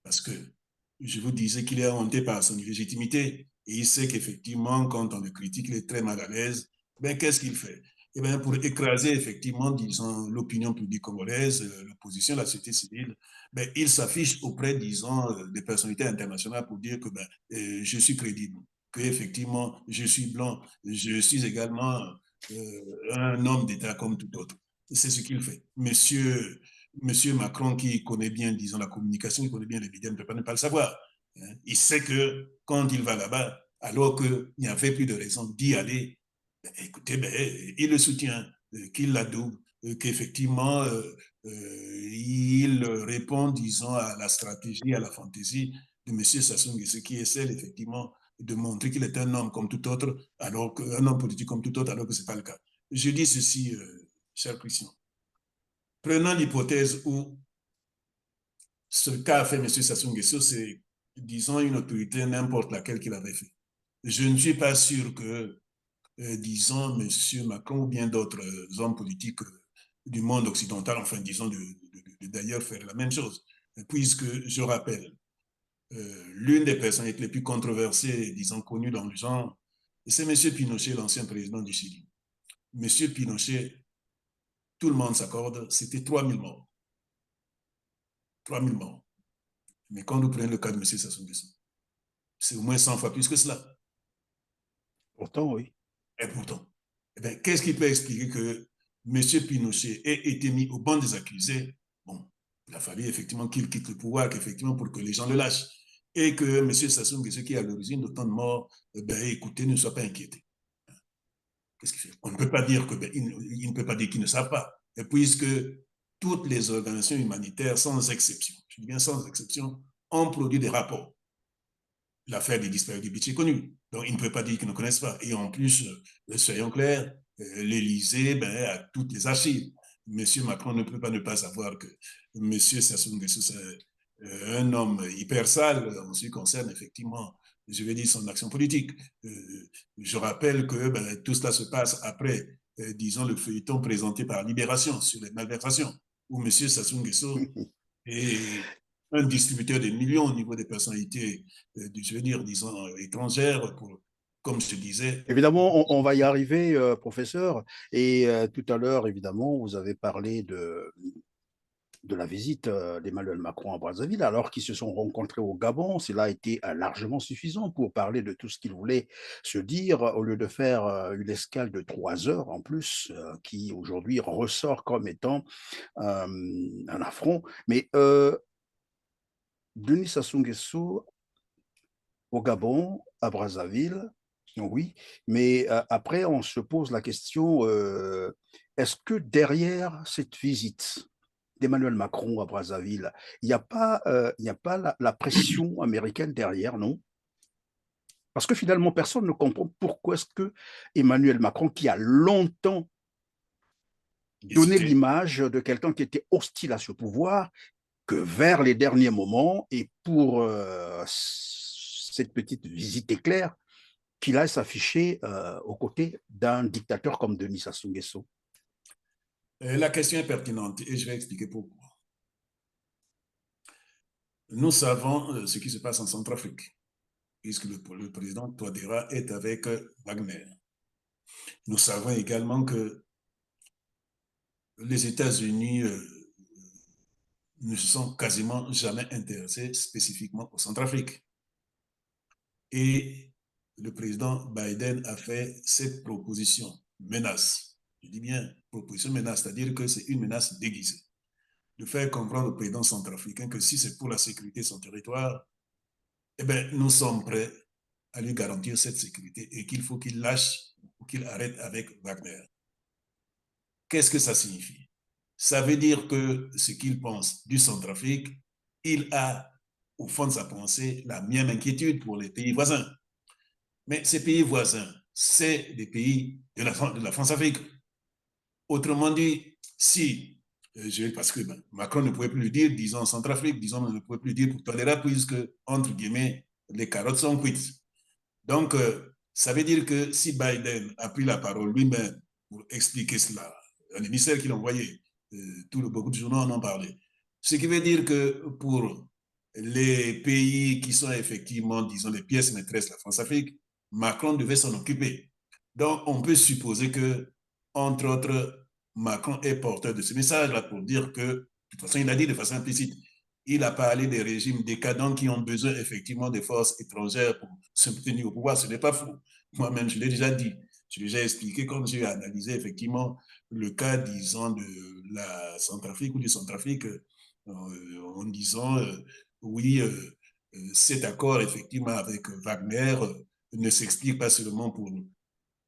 Speaker 3: Parce que je vous disais qu'il est hanté par son illégitimité et il sait qu'effectivement, quand on le critique, il est très mal à l'aise. Ben, qu'est-ce qu'il fait? Eh bien, pour écraser effectivement, disons, l'opinion publique congolaise, l'opposition, la société civile, ben, il s'affiche auprès, disons, des personnalités internationales pour dire que ben, je suis crédible, que effectivement, je suis blanc, je suis également un homme d'État comme tout autre. C'est ce qu'il fait. Monsieur Macron, qui connaît bien, disons, la communication, qui connaît bien les médias, ne peut pas ne pas le savoir. Il sait que quand il va là-bas, alors qu'il n'y avait plus de raison d'y aller, ben, écoutez, ben, il le soutient, qu'il l'adoube, qu'effectivement, il répond, disons, à la stratégie, à la fantaisie de M. Sassou Nguesso, qui est celle, effectivement, de montrer qu'il est un homme comme tout autre, alors qu'un homme politique comme tout autre, alors que ce n'est pas le cas. Je dis ceci, cher Christian. Prenons l'hypothèse où ce qu'a fait M. Sassou Nguesso, c'est, disons, une autorité n'importe laquelle qu'il avait fait. Je ne suis pas sûr que, disons, M. Macron ou bien d'autres hommes politiques du monde occidental, enfin, disons, d'ailleurs faire la même chose, puisque je rappelle, l'une des personnalités les plus controversées, disons connues dans le genre, c'est M. Pinochet, l'ancien président du Chili. M. Pinochet, tout le monde s'accorde, c'était 3000 morts. 3000 morts. Mais quand nous prenons le cas de M. Sassou Nguesso, c'est au moins 100 fois plus que cela.
Speaker 1: Pourtant, oui.
Speaker 3: Et pourtant, eh bien, qu'est-ce qui peut expliquer que M. Pinochet ait été mis au banc des accusés? Bon, il a fallu effectivement qu'il quitte le pouvoir, qu'effectivement pour que les gens le lâchent. Et que M. Sassou Nguesso, qui est à l'origine d'autant de morts, eh bien, écoutez, ne soit pas inquiété. Qu'est-ce qu'il fait? On ne peut pas dire que, il ne peut pas dire qu'ils ne savent pas. Et puisque toutes les organisations humanitaires, sans exception, je dis bien sans exception, ont produit des rapports. L'affaire des disparus du Beach est connue. Donc, il ne peut pas dire qu'ils ne connaissent pas. Et en plus, soyons clairs, l'Élysée a toutes les archives. Monsieur Macron ne peut pas ne pas savoir que Monsieur Sassou Nguesso, c'est un homme hyper sale en ce qui concerne effectivement, je vais dire, son action politique. Je rappelle que tout cela se passe après, disons, le feuilleton présenté par Libération sur les malversations, où Monsieur Sassou Nguesso est un distributeur de millions au niveau des personnalités, je veux dire, disons, étrangères, comme je disais.
Speaker 1: Évidemment, on va y arriver, professeur. Et tout à l'heure, évidemment, vous avez parlé de la visite d'Emmanuel Macron à Brazzaville, alors qu'ils se sont rencontrés au Gabon. Cela a été largement suffisant pour parler de tout ce qu'ils voulaient se dire, au lieu de faire une escale de 3 heures en plus, qui aujourd'hui ressort comme étant un affront. Mais Denis Sassou Nguesso au Gabon, à Brazzaville, oui, mais après, on se pose la question, est-ce que derrière cette visite d'Emmanuel Macron à Brazzaville, il n'y a pas, la pression américaine derrière, non? Parce que finalement, personne ne comprend pourquoi est-ce que Emmanuel Macron, qui a longtemps donné l'image de quelqu'un qui était hostile à ce pouvoir, que vers les derniers moments, et pour cette petite visite éclair, qu'il aille s'afficher aux côtés d'un dictateur comme Denis Sassou Nguesso.
Speaker 3: La question est pertinente et je vais expliquer pourquoi. Nous savons ce qui se passe en Centrafrique, puisque le président Touadéra est avec Wagner. Nous savons également que les États-Unis ne se sont quasiment jamais intéressés spécifiquement au Centrafrique. Et le président Biden a fait cette proposition, menace. Je dis bien proposition menace, c'est-à-dire que c'est une menace déguisée. De faire comprendre au président centrafricain que si c'est pour la sécurité de son territoire, eh bien, nous sommes prêts à lui garantir cette sécurité et qu'il faut qu'il lâche ou qu'il arrête avec Wagner. Qu'est-ce que ça signifie? Ça veut dire que ce qu'il pense du Centrafrique, il a au fond de sa pensée la même inquiétude pour les pays voisins. Mais ces pays voisins, c'est des pays de la France-Afrique. Autrement dit, si, parce que Macron ne pouvait plus le dire, disons Centrafrique, disons, ne pouvait plus le dire pour Touadéra, puisque, entre guillemets, les carottes sont cuites. Donc, ça veut dire que si Biden a pris la parole lui-même pour expliquer cela, un émissaire qu'il envoyait, beaucoup de journaux en ont parlé, ce qui veut dire que pour les pays qui sont effectivement, disons, les pièces maîtresses de la France-Afrique, Macron devait s'en occuper. Donc, on peut supposer que, entre autres, Macron est porteur de ce message-là pour dire que, de toute façon, il a dit de façon implicite, il a parlé des régimes décadents qui ont besoin effectivement des forces étrangères pour se tenir au pouvoir. Ce n'est pas faux. Moi-même, je l'ai déjà dit. Je l'ai déjà expliqué comme j'ai analysé effectivement le cas, disons, de la Centrafrique ou du Centrafrique en disant, oui, cet accord effectivement avec Wagner ne s'explique pas seulement pour,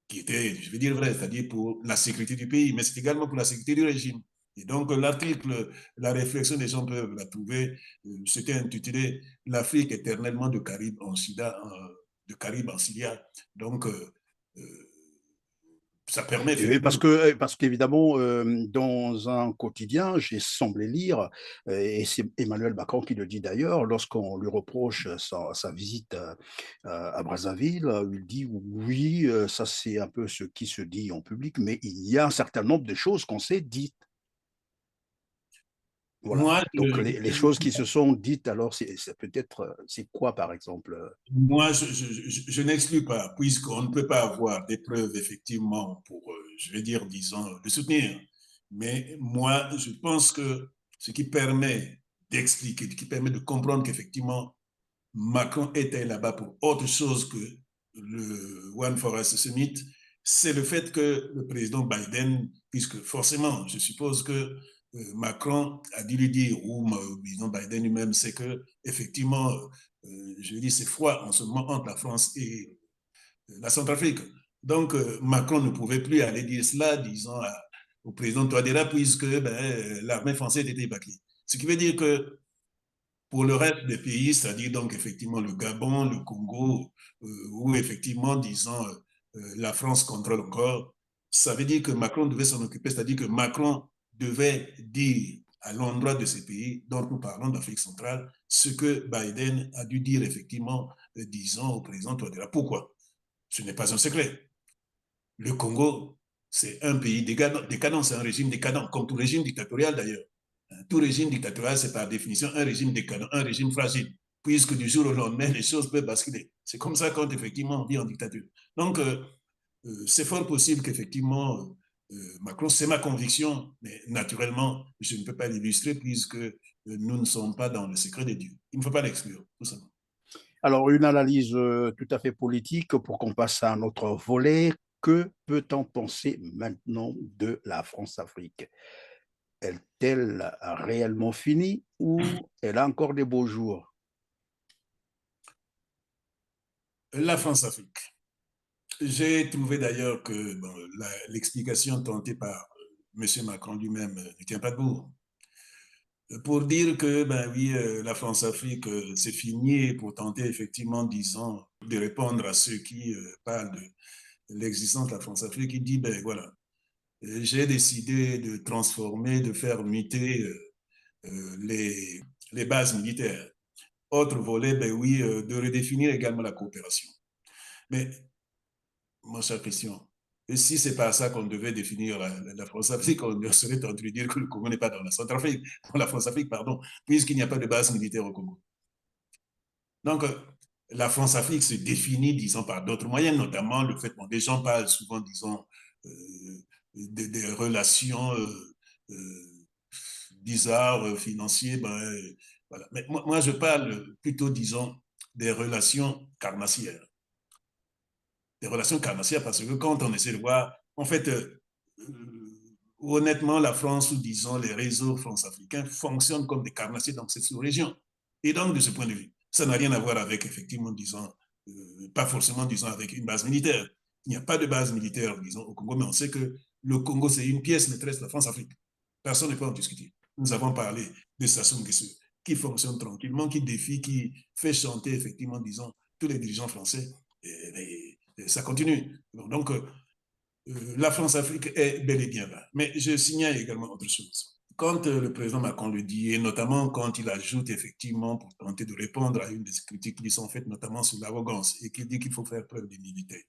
Speaker 3: qui était, je vais dire vrai, c'est-à-dire pour la sécurité du pays, mais c'est également pour la sécurité du régime. Et donc, l'article, la réflexion des gens peuvent la trouver, c'était intitulé « L'Afrique éternellement de Caraïbes en Silla ». Donc, ça permet
Speaker 1: Parce qu'évidemment, dans un quotidien, j'ai semblé lire, et c'est Emmanuel Macron qui le dit d'ailleurs, lorsqu'on lui reproche sa visite à Brazzaville, il dit oui, ça c'est un peu ce qui se dit en public, mais il y a un certain nombre de choses qu'on s'est dites. Voilà.
Speaker 3: Moi,
Speaker 1: Donc, les choses qui se sont dites, alors, c'est peut-être, c'est quoi, par exemple?
Speaker 3: moi, je n'exclus pas, puisqu'on ne peut pas avoir des preuves, effectivement, pour, je vais dire, disons, le soutenir. Mais moi, je pense que ce qui permet d'expliquer, qui permet de comprendre qu'effectivement, Macron était là-bas pour autre chose que le One Forest Summit, c'est le fait que le président Biden, puisque forcément, je suppose que Macron a dû lui dire, ou le président Biden lui-même, c'est que effectivement, je dis, c'est froid en ce moment entre la France et la Centrafrique. Donc, Macron ne pouvait plus aller dire cela, disons, au président Touadéra, puisque l'armée française était évacuée. Ce qui veut dire que pour le reste des pays, c'est-à-dire donc effectivement le Gabon, le Congo, où effectivement, disons, la France contrôle encore, ça veut dire que Macron devait s'en occuper, c'est-à-dire que Macron devait dire à l'endroit de ces pays, dont nous parlons d'Afrique centrale, ce que Biden a dû dire effectivement, disons, au président Touadéra. Pourquoi? Ce n'est pas un secret. Le Congo, c'est un pays décadent, c'est un régime décadent, comme tout régime dictatorial d'ailleurs. Tout régime dictatorial, c'est par définition un régime décadent, un régime fragile, puisque du jour au lendemain, les choses peuvent basculer. C'est comme ça quand effectivement on vit en dictature. Donc, c'est fort possible qu'effectivement, Macron, c'est ma conviction, mais naturellement, je ne peux pas l'illustrer puisque nous ne sommes pas dans le secret des dieux. Il ne faut pas l'exclure, tout simplement.
Speaker 1: Alors, une analyse tout à fait politique pour qu'on passe à un autre volet. Que peut-on penser maintenant de la France-Afrique? Est-elle réellement finie ou elle a encore des beaux jours?
Speaker 3: La France-Afrique. J'ai trouvé d'ailleurs que bon, l'explication tentée par M. Macron lui-même ne tient pas debout. Pour dire que, ben oui, la France-Afrique, c'est fini, pour tenter effectivement, disons, de répondre à ceux qui parlent de l'existence de la France-Afrique, il dit, ben voilà, j'ai décidé de transformer, de faire muter les bases militaires. Autre volet, ben oui, de redéfinir également la coopération. Mais, mon cher Christian, et si c'est pas ça qu'on devait définir la France-Afrique, on serait tenté de dire que le Congo n'est pas dans la Centrafrique, dans la France-Afrique, pardon, puisqu'il n'y a pas de base militaire au Congo. Donc, la France-Afrique se définit, disons, par d'autres moyens, notamment le fait, bon, des gens parlent souvent, disons, des relations bizarres, financières, voilà. Mais moi, je parle plutôt, disons, des relations carnassières. Des relations carnassières, parce que quand on essaie de voir, en fait, honnêtement, la France, ou disons les réseaux france-africains, fonctionnent comme des carnassiers dans cette sous-région. Et donc, de ce point de vue, ça n'a rien à voir avec, effectivement, disons, pas forcément, disons, avec une base militaire. Il n'y a pas de base militaire, disons, au Congo, mais on sait que le Congo, c'est une pièce maîtresse de la France-Afrique. Personne ne peut en discuter. Nous avons parlé de Sassou Nguesso, qui fonctionne tranquillement, qui défie, qui fait chanter, effectivement, disons, tous les dirigeants français. Et ça continue. Donc, la France-Afrique est bel et bien là. Mais je signale également autre chose. Quand le président Macron le dit, et notamment quand il ajoute effectivement pour tenter de répondre à une des critiques qui lui sont faites, notamment sur l'arrogance, et qu'il dit qu'il faut faire preuve d'humilité.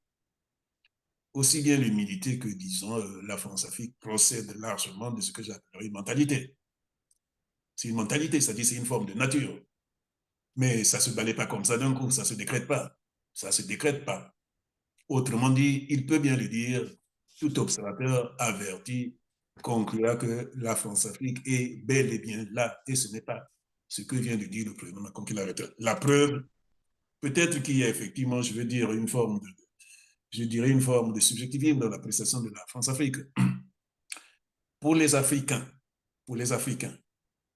Speaker 3: Aussi bien l'humilité que, disons, la France-Afrique procède largement de ce que j'appellerais une mentalité. C'est une mentalité, c'est-à-dire c'est une forme de nature. Mais ça ne se balaye pas comme ça d'un coup, ça ne se décrète pas. Ça ne se décrète pas. Autrement dit, il peut bien le dire, tout observateur averti conclura que la France-Afrique est bel et bien là, et ce n'est pas ce que vient de dire le président Macron qui l'arrête. La preuve, peut-être qu'il y a effectivement, je veux dire, une forme de subjectivisme dans l'appréciation de la France-Afrique. Pour les Africains,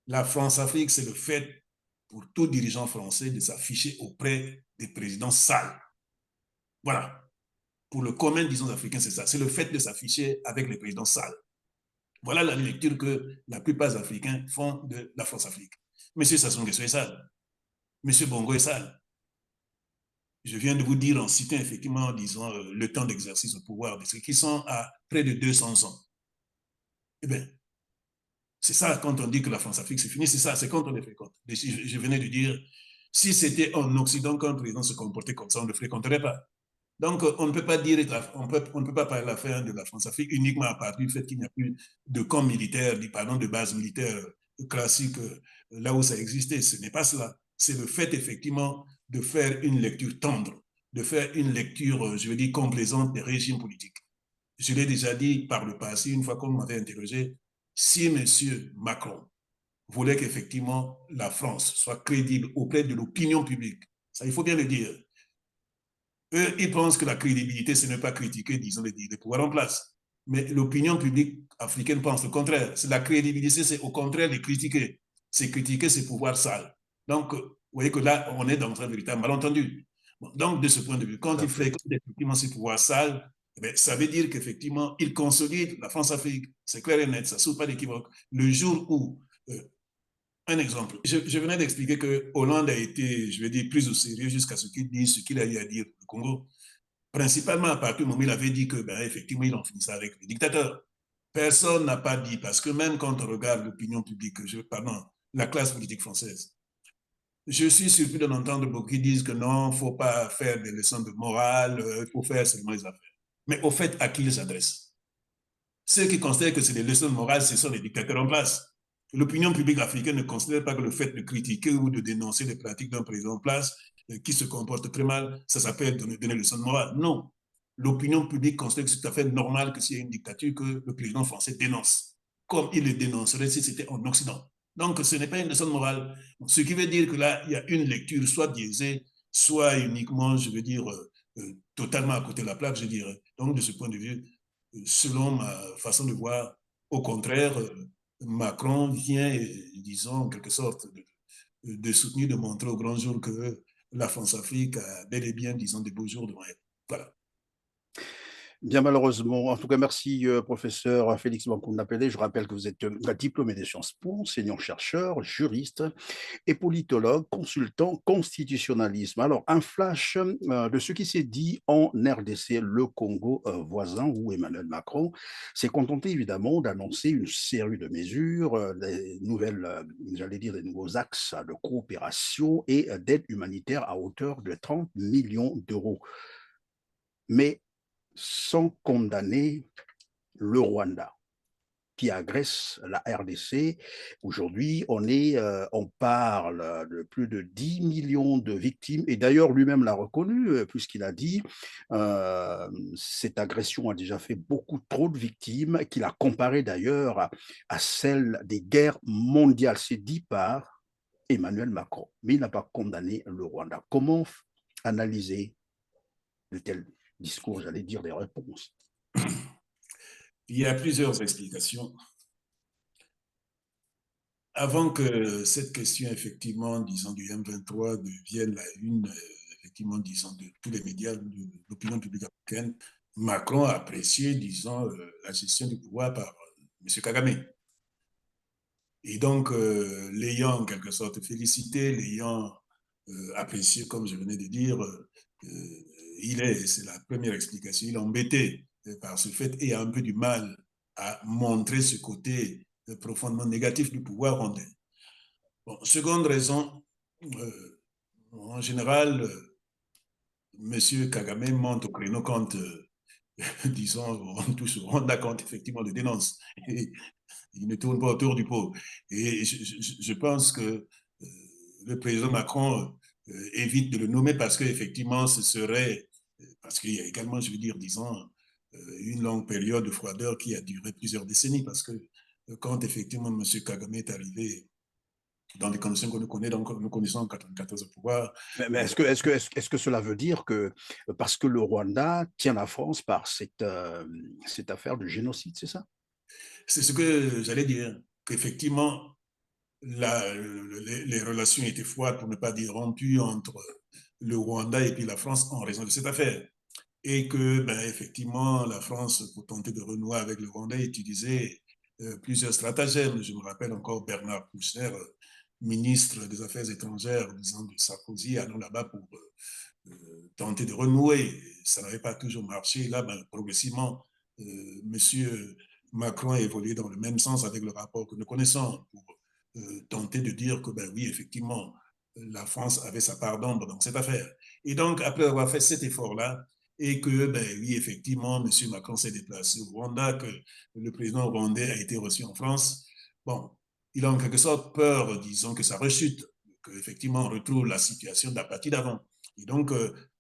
Speaker 3: la France-Afrique, c'est le fait pour tout dirigeant français de s'afficher auprès des présidents sales. Voilà. Pour le commun, disons, africain, c'est ça. C'est le fait de s'afficher avec les présidents sales. Voilà la lecture que la plupart des Africains font de la France-Afrique. Monsieur Sassou Nguesso est sale. Monsieur Bongo est sale. Je viens de vous dire en citant effectivement, disons, le temps d'exercice au pouvoir de ceux qui sont à près de 200 ans. Eh bien, c'est ça quand on dit que la France-Afrique c'est fini, c'est ça, c'est quand on les fréquente. Je venais de dire, si c'était en Occident qu'un président se comportait comme ça, on ne le fréquenterait pas. Donc, on ne peut pas dire, on ne peut pas parler de la fin de la France-Afrique uniquement à partir du fait qu'il n'y a plus de camp militaire, pardon, de base militaire classique là où ça existait. Ce n'est pas cela. C'est le fait, effectivement, de faire une lecture tendre, de faire une lecture, je veux dire, complaisante des régimes politiques. Je l'ai déjà dit par le passé, une fois qu'on m'avait interrogé, si M. Macron voulait qu'effectivement la France soit crédible auprès de l'opinion publique, ça, il faut bien le dire. Eux, ils pensent que la crédibilité, ce n'est pas critiquer, disons, les pouvoirs en place. Mais l'opinion publique africaine pense le contraire. La crédibilité, c'est au contraire de critiquer. C'est critiquer ces pouvoirs sales. Donc, vous voyez que là, on est dans un véritable malentendu. Bon, donc, de ce point de vue, quand il fréquente effectivement ces pouvoirs sales, eh ça veut dire qu'effectivement, il consolide la France-Afrique. C'est clair et net, ça ne saute pas d'équivoque. Le jour où un exemple, je venais d'expliquer que Hollande a été, je vais dire, plus au sérieux jusqu'à ce qu'il dise ce qu'il a eu à dire au Congo. Principalement à partir du moment où il avait dit que, effectivement, il en finissait avec les dictateurs. Personne n'a pas dit, parce que même quand on regarde l'opinion publique, pardon, la classe politique française, je suis surpris d'entendre beaucoup qui disent que non, il ne faut pas faire des leçons de morale, il faut faire seulement les affaires. Mais au fait, à qui ils s'adressent? Ceux qui considèrent que c'est des leçons de morale, ce sont les dictateurs en place. L'opinion publique africaine ne considère pas que le fait de critiquer ou de dénoncer les pratiques d'un président en place qui se comporte très mal, ça s'appelle donner leçon de morale. Non. L'opinion publique considère que c'est tout à fait normal que s'il y a une dictature, que le président français dénonce, comme il le dénoncerait si c'était en Occident. Donc, ce n'est pas une leçon de morale. Ce qui veut dire que là, il y a une lecture soit biaisée, soit uniquement, je veux dire, totalement à côté de la plaque, je dirais. Donc, de ce point de vue, selon ma façon de voir, au contraire, Macron vient, disons, en quelque sorte, de soutenir, de montrer au grand jour que la France-Afrique a bel et bien, disons, des beaux jours devant elle. Voilà.
Speaker 1: Bien malheureusement, en tout cas, merci, professeur Félix Bankoundi-Appelé. Je rappelle que vous êtes diplômé des Sciences Po, enseignant-chercheur, juriste et politologue, consultant constitutionnalisme. Alors, un flash de ce qui s'est dit en RDC, le Congo voisin, où Emmanuel Macron s'est contenté évidemment d'annoncer une série de mesures, des nouvelles, j'allais dire, des nouveaux axes de coopération et d'aide humanitaire à hauteur de 30 millions d'euros. Mais sans condamner le Rwanda qui agresse la RDC. Aujourd'hui, on parle de plus de 10 millions de victimes, et d'ailleurs lui-même l'a reconnu, puisqu'il a dit cette agression a déjà fait beaucoup trop de victimes, qu'il a comparé d'ailleurs à celle des guerres mondiales. C'est dit par Emmanuel Macron, mais il n'a pas condamné le Rwanda. Comment analyser de tels discours, j'allais dire des réponses?
Speaker 3: Il y a plusieurs explications. Avant que cette question, effectivement, disons, du M23 devienne la une, effectivement, disons, de tous les médias, de l'opinion publique africaine, Macron a apprécié, disons, la gestion du pouvoir par M. Kagame. Et donc, l'ayant en quelque sorte félicité, l'ayant apprécié, comme je venais de dire, c'est la première explication, il est embêté par ce fait et a un peu du mal à montrer ce côté profondément négatif du pouvoir rwandais. Bon, seconde raison, en général, M. Kagame monte au créneau quand, disons, on touche au Rwanda quand effectivement le dénonce. Et il ne tourne pas autour du pot. Et je pense que le président Macron évite de le nommer parce qu'effectivement, ce serait, parce qu'il y a également, je veux dire, disons, une longue période de froideur qui a duré plusieurs décennies, parce que quand effectivement M. Kagame est arrivé dans les conditions que nous connaissons, donc nous connaissons en 1994 au pouvoir.
Speaker 1: Mais est-ce que cela veut dire que, parce que le Rwanda tient la France par cette affaire de génocide, c'est ça?
Speaker 3: C'est ce que j'allais dire, qu'effectivement, les relations étaient froides, pour ne pas dire rompues, entre le Rwanda et puis la France en raison de cette affaire. Et que, effectivement, la France, pour tenter de renouer avec le Rwanda, utilisait plusieurs stratagèmes. Je me rappelle encore Bernard Kouchner, ministre des Affaires étrangères, disons, de Sarkozy, allant là-bas pour tenter de renouer. Ça n'avait pas toujours marché. Là, progressivement, M. Macron a évolué dans le même sens avec le rapport que nous connaissons, pour tenter de dire que, oui, effectivement, la France avait sa part d'ombre dans cette affaire. Et donc, après avoir fait cet effort-là, et que, oui, effectivement, M. Macron s'est déplacé au Rwanda, que le président rwandais a été reçu en France, bon, il a en quelque sorte peur, disons, que ça rechute, qu'effectivement on retrouve la situation d'apathie d'avant. Et donc,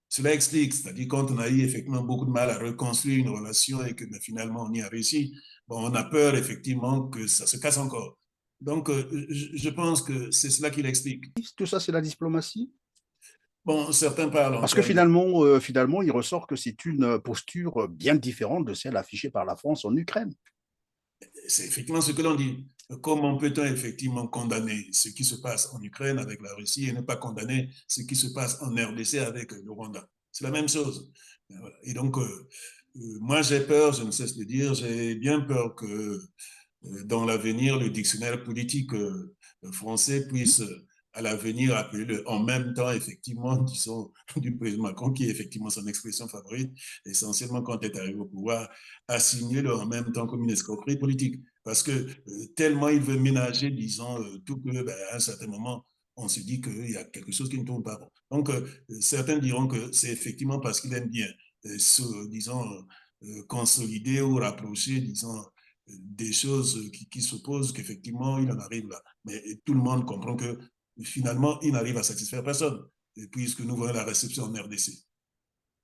Speaker 3: cela explique, c'est-à-dire quand on a eu effectivement beaucoup de mal à reconstruire une relation et que finalement on y a réussi, bon, on a peur effectivement que ça se casse encore. Donc, je pense que c'est cela qui l'explique.
Speaker 1: Tout ça, c'est la diplomatie?
Speaker 3: Bon, certains parlent en
Speaker 1: Parce que
Speaker 3: termes
Speaker 1: finalement, il ressort que c'est une posture bien différente de celle affichée par la France en Ukraine.
Speaker 3: c'est effectivement ce que l'on dit. Comment peut-on effectivement condamner ce qui se passe en Ukraine avec la Russie et ne pas condamner ce qui se passe en RDC avec le Rwanda? C'est la même chose. Et donc, moi j'ai peur, je ne cesse de dire, j'ai bien peur que dans l'avenir, le dictionnaire politique français puisse à l'avenir appeler en même temps, effectivement, disons, du président Macron, qui est effectivement son expression favorite, essentiellement quand il est arrivé au pouvoir, assigner-le en même temps comme une escroquerie politique. Parce que tellement il veut ménager, disons, tout que, à un certain moment, on se dit qu'il y a quelque chose qui ne tourne pas. Donc, certains diront que c'est effectivement parce qu'il aime bien, disons, consolider ou rapprocher, disons, des choses qui s'opposent, qu'effectivement, il en arrive là. Mais tout le monde comprend que finalement, il n'arrive à satisfaire personne, puisque nous voyons la réception en RDC.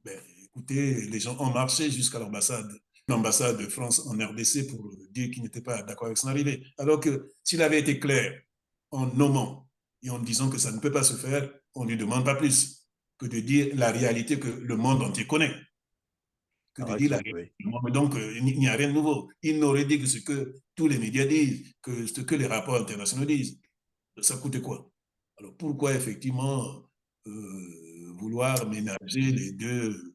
Speaker 3: Ben, écoutez, les gens ont marché jusqu'à l'ambassade de France en RDC pour dire qu'ils n'étaient pas d'accord avec son arrivée. Alors que s'il avait été clair en nommant et en disant que ça ne peut pas se faire, on ne lui demande pas plus que de dire la réalité que le monde entier connaît. Que de dire la réalité. Oui. Donc, il n'y a rien de nouveau. Il n'aurait dit que ce que tous les médias disent, que ce que les rapports internationaux disent. Ça coûte quoi? Alors, pourquoi effectivement vouloir ménager les deux?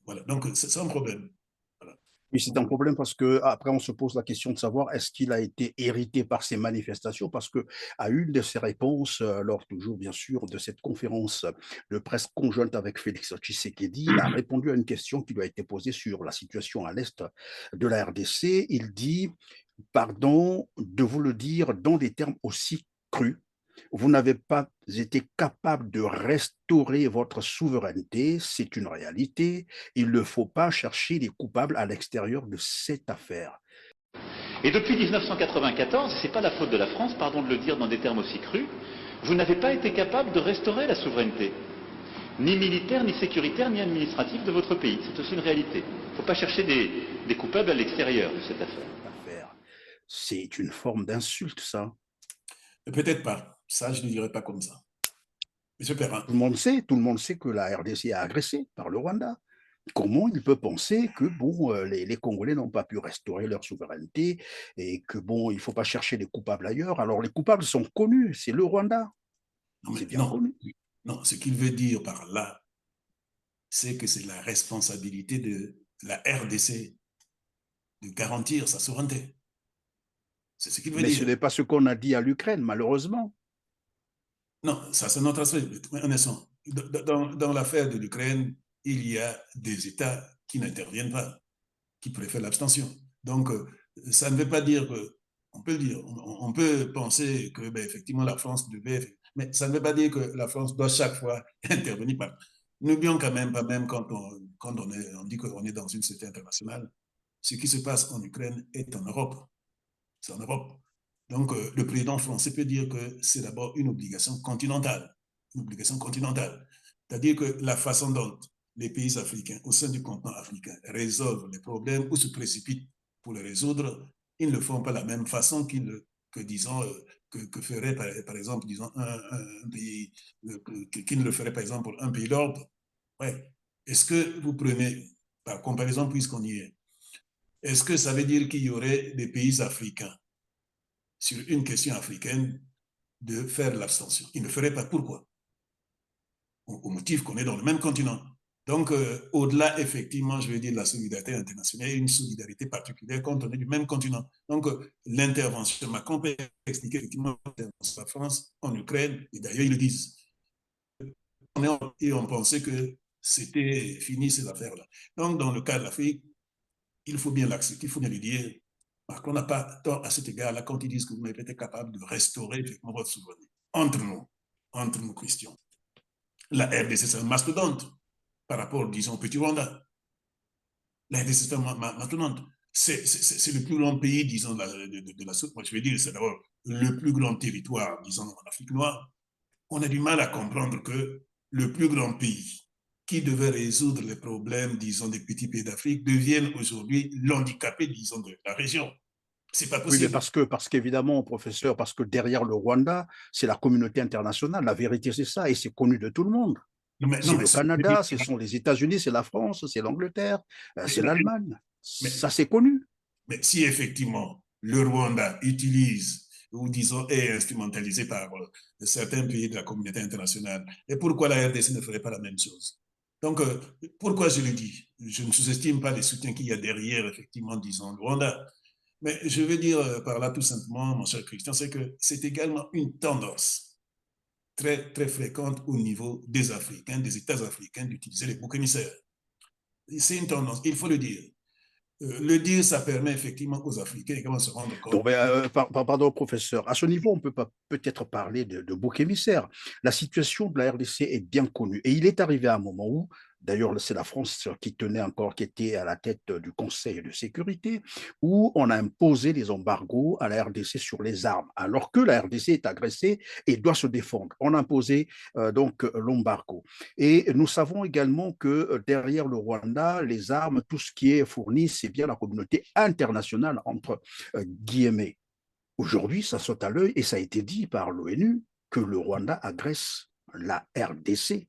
Speaker 3: Voilà, donc c'est un problème. Voilà.
Speaker 1: Et c'est un problème parce que après on se pose la question de savoir est-ce qu'il a été hérité par ces manifestations, parce que à une de ses réponses, lors toujours bien sûr de cette conférence de presse conjointe avec Félix Tshisekedi, il a répondu à une question qui lui a été posée sur la situation à l'est de la RDC. Il dit: «Pardon de vous le dire dans des termes aussi crus, vous n'avez pas été capable de restaurer votre souveraineté, c'est une réalité. Il ne faut pas chercher les coupables à l'extérieur de cette affaire.»
Speaker 2: Et depuis 1994, ce n'est pas la faute de la France, pardon de le dire dans des termes aussi crus, vous n'avez pas été capable de restaurer la souveraineté, ni militaire, ni sécuritaire, ni administrative de votre pays. C'est aussi une réalité. Il ne faut pas chercher des coupables à l'extérieur de cette affaire.
Speaker 1: C'est une forme d'insulte, ça.
Speaker 3: Peut-être pas. Ça, je ne dirais pas comme ça. Monsieur Perrin.
Speaker 1: Tout le monde sait que la RDC est agressée par le Rwanda. Comment il peut penser que bon, les Congolais n'ont pas pu restaurer leur souveraineté et que bon, il ne faut pas chercher les coupables ailleurs? Alors les coupables sont connus, c'est le Rwanda. C'est bien connu.
Speaker 3: Non, ce qu'il veut dire par là, c'est que c'est la responsabilité de la RDC de garantir sa souveraineté. C'est ce qu'il veut dire.
Speaker 1: Mais ce n'est pas ce qu'on a dit à l'Ukraine, malheureusement.
Speaker 3: Non, ça c'est notre aspect. Dans l'affaire de l'Ukraine, il y a des États qui n'interviennent pas, qui préfèrent l'abstention. Donc, ça ne veut pas dire que, on peut le dire, on peut penser que, effectivement, la France devait, mais ça ne veut pas dire que la France doit chaque fois intervenir. N'oublions quand même, pas même quand on dit qu'on est dans une société internationale, ce qui se passe en Ukraine est en Europe. C'est en Europe. Donc, le président français peut dire que c'est d'abord une obligation continentale. Une obligation continentale. C'est-à-dire que la façon dont les pays africains, au sein du continent africain, résolvent les problèmes ou se précipitent pour les résoudre, ils ne font pas la même façon que ferait, par exemple, disons, un pays, qu'ils ne le ferait, par exemple, pour un pays d'Europe. Ouais. Est-ce que vous prenez, par comparaison, puisqu'on y est-ce que ça veut dire qu'il y aurait des pays africains sur une question africaine de faire l'abstention? Ils ne feraient pas. Pourquoi? Au motif qu'on est dans le même continent. Donc, au-delà, effectivement, je veux dire, de la solidarité internationale, une solidarité particulière quand on est du même continent. Donc, l'intervention, Macron peut expliquer effectivement l'intervention de la France en Ukraine, et d'ailleurs, ils le disent. Et on pensait que c'était fini, ces affaires-là. Donc, dans le cas de l'Afrique, il faut bien l'accepter, il faut bien lui dire, Macron n'a pas tort à cet égard-là quand ils disent que vous n'avez pas été capable de restaurer effectivement votre souveraineté. Entre nous, Christian. La RDC, c'est un mastodonte par rapport, disons, au petit Rwanda. La RDC, c'est un mastodonte. c'est le plus grand pays, disons, de la moi je veux dire, c'est d'abord le plus grand territoire, disons, en Afrique noire. On a du mal à comprendre que le plus grand pays qui devait résoudre les problèmes, disons, des petits pays d'Afrique devienne aujourd'hui l'handicapé, disons, de la région. C'est pas
Speaker 1: Oui, mais
Speaker 3: possible.
Speaker 1: parce qu'évidemment, professeur, parce que derrière le Rwanda, c'est la communauté internationale. La vérité, c'est ça, et c'est connu de tout le monde.
Speaker 3: Non,
Speaker 1: C'est
Speaker 3: mais
Speaker 1: le
Speaker 3: ce que je veux
Speaker 1: Canada, ce
Speaker 3: dire,
Speaker 1: sont les États-Unis, c'est la France, c'est l'Angleterre, c'est
Speaker 3: mais,
Speaker 1: l'Allemagne.
Speaker 3: mais,
Speaker 1: Ça, c'est connu.
Speaker 3: mais si effectivement le Rwanda utilise ou disons est instrumentalisé par certains pays de la communauté internationale, et pourquoi la RDC ne ferait pas la même chose? Donc, pourquoi je le dis? Je ne sous-estime pas les soutiens qu'il y a derrière, effectivement, disons, le Rwanda. Mais je veux dire par là tout simplement, mon cher Christian, c'est que c'est également une tendance très, très fréquente au niveau des Africains, des États africains, d'utiliser les boucs émissaires. C'est une tendance, il faut le dire. Le dire, ça permet effectivement aux Africains de se rendre
Speaker 1: Donc,
Speaker 3: compte.
Speaker 1: pardon, professeur, à ce niveau, on peut pas peut-être parler de bouc émissaire. La situation de la RDC est bien connue. Et il est arrivé à un moment où, d'ailleurs, c'est la France qui tenait encore, qui était à la tête du Conseil de sécurité, où on a imposé des embargos à la RDC sur les armes, alors que la RDC est agressée et doit se défendre. On a imposé donc l'embargo. Et nous savons également que derrière le Rwanda, les armes, tout ce qui est fourni, c'est bien la communauté internationale, entre guillemets. Aujourd'hui, ça saute à l'œil et ça a été dit par l'ONU que le Rwanda agresse la RDC,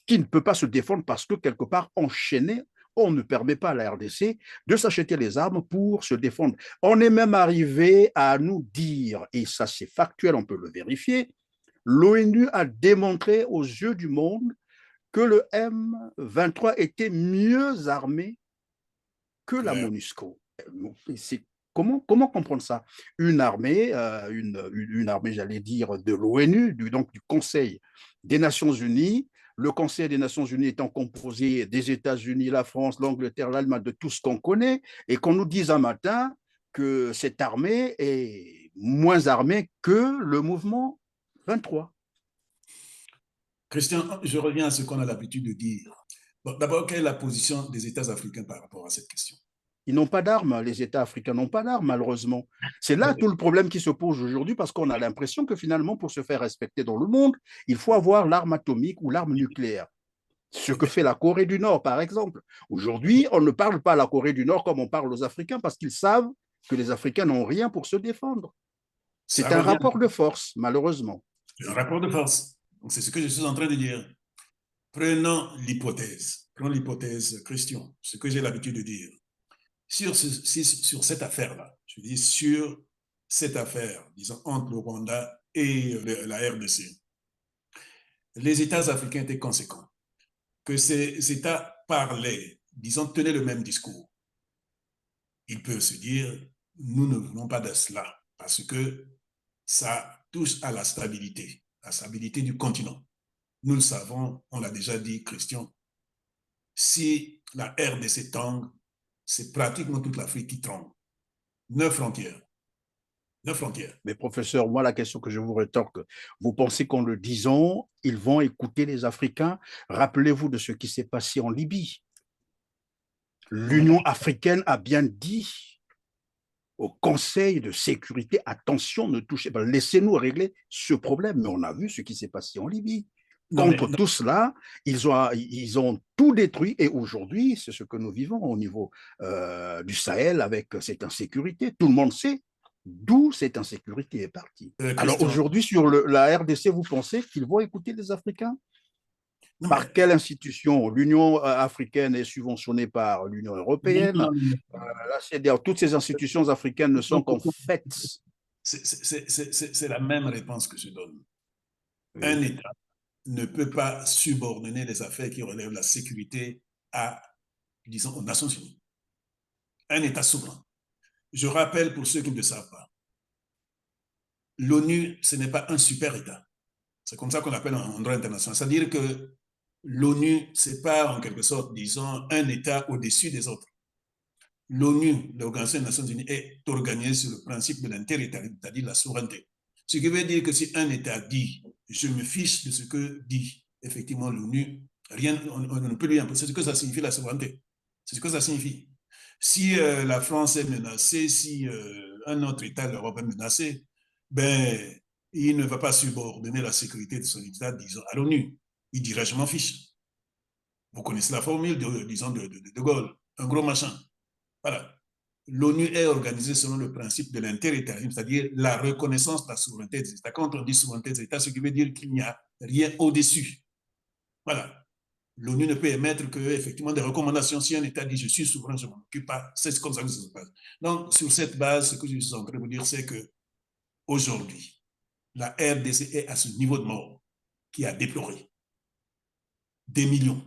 Speaker 1: qui ne peut pas se défendre parce que quelque part enchaîné, on ne permet pas à la RDC de s'acheter les armes pour se défendre. On est même arrivé à nous dire, et ça c'est factuel, on peut le vérifier, l'ONU a démontré aux yeux du monde que le M23 était mieux armé que la MONUSCO. C'est comment comprendre ça? Une armée, une armée, j'allais dire, de l'ONU, donc du Conseil des Nations Unies, le Conseil des Nations Unies étant composé des États-Unis, la France, l'Angleterre, l'Allemagne, de tout ce qu'on connaît, et qu'on nous dise un matin que cette armée est moins armée que le mouvement 23.
Speaker 3: Christian, je reviens à ce qu'on a l'habitude de dire. Bon, d'abord, quelle est la position des États africains par rapport à cette question?
Speaker 1: Ils n'ont pas d'armes, les États africains n'ont pas d'armes, malheureusement. C'est là tout le problème qui se pose aujourd'hui parce qu'on a l'impression que finalement, pour se faire respecter dans le monde, il faut avoir l'arme atomique ou l'arme nucléaire. Ce que fait la Corée du Nord, par exemple. Aujourd'hui, on ne parle pas à la Corée du Nord comme on parle aux Africains parce qu'ils savent que les Africains n'ont rien pour se défendre.
Speaker 3: Ça
Speaker 1: C'est un
Speaker 3: revient
Speaker 1: rapport de force, malheureusement.
Speaker 3: à un rapport de force. Donc, c'est ce que je suis en train de dire. Prenons l'hypothèse, Christian, ce que j'ai l'habitude de dire. Sur cette affaire-là, je dis sur cette affaire, disons, entre le Rwanda et la RDC, les États africains étaient conséquents. Que ces États parlaient, disons, tenaient le même discours. Ils peuvent se dire, nous ne voulons pas de cela, parce que ça touche à la stabilité du continent. Nous le savons, on l'a déjà dit, Christian, si la RDC tangue, c'est pratiquement toute l'Afrique qui tremble. 9 frontières. 9 frontières.
Speaker 1: Mais professeur, moi, la question que je vous rétorque, vous pensez qu'en le disant, ils vont écouter les Africains? Rappelez-vous de ce qui s'est passé en Libye. L'Union africaine a bien dit au Conseil de sécurité, attention, ne touchez pas, laissez-nous régler ce problème. Mais on a vu ce qui s'est passé en Libye. Contre tout cela, ils ont tout détruit et aujourd'hui, c'est ce que nous vivons au niveau du Sahel avec cette insécurité. Tout le monde sait d'où cette insécurité est partie. Alors aujourd'hui, sur la RDC, vous pensez qu'ils vont écouter les Africains? Par quelle institution? L'Union africaine est subventionnée par l'Union européenne. Toutes ces institutions africaines ne sont qu'en fait.
Speaker 3: C'est la même réponse que je donne.
Speaker 1: Oui.
Speaker 3: Un État ne peut pas subordonner les affaires qui relèvent de la sécurité à, disons, aux Nations Unies. Un État souverain. Je rappelle pour ceux qui ne le savent pas, l'ONU, ce n'est pas un super État. C'est comme ça qu'on l'appelle en droit international. C'est-à-dire que l'ONU, ce n'est pas en quelque sorte, disons, un État au-dessus des autres. L'ONU, l'Organisation des Nations Unies, est organisée sur le principe de l'interrétalité, c'est-à-dire la souveraineté. Ce qui veut dire que si un État dit, je me fiche de ce que dit effectivement l'ONU, rien, on ne peut lui imposer. C'est ce que ça signifie la souveraineté. C'est ce que ça signifie. Si la France est menacée, si un autre État de l'Europe est menacé, ben, il ne va pas subordonner la sécurité de son État, disons, à l'ONU. Il dirait, je m'en fiche. Vous connaissez la formule, disons, de Gaulle, un gros machin. Voilà. L'ONU est organisée selon le principe de l'interétarisme, c'est-à-dire la reconnaissance de la souveraineté des États. Quand on dit souveraineté des États, ce qui veut dire qu'il n'y a rien au-dessus. Voilà. L'ONU ne peut émettre que, effectivement, des recommandations. Si un État dit je suis souverain, je ne m'en occupe pas, c'est comme ça que ça se passe. Donc, sur cette base, ce que je suis en train de vous dire, c'est qu'aujourd'hui, la RDC est à ce niveau de mort qui a déploré des millions,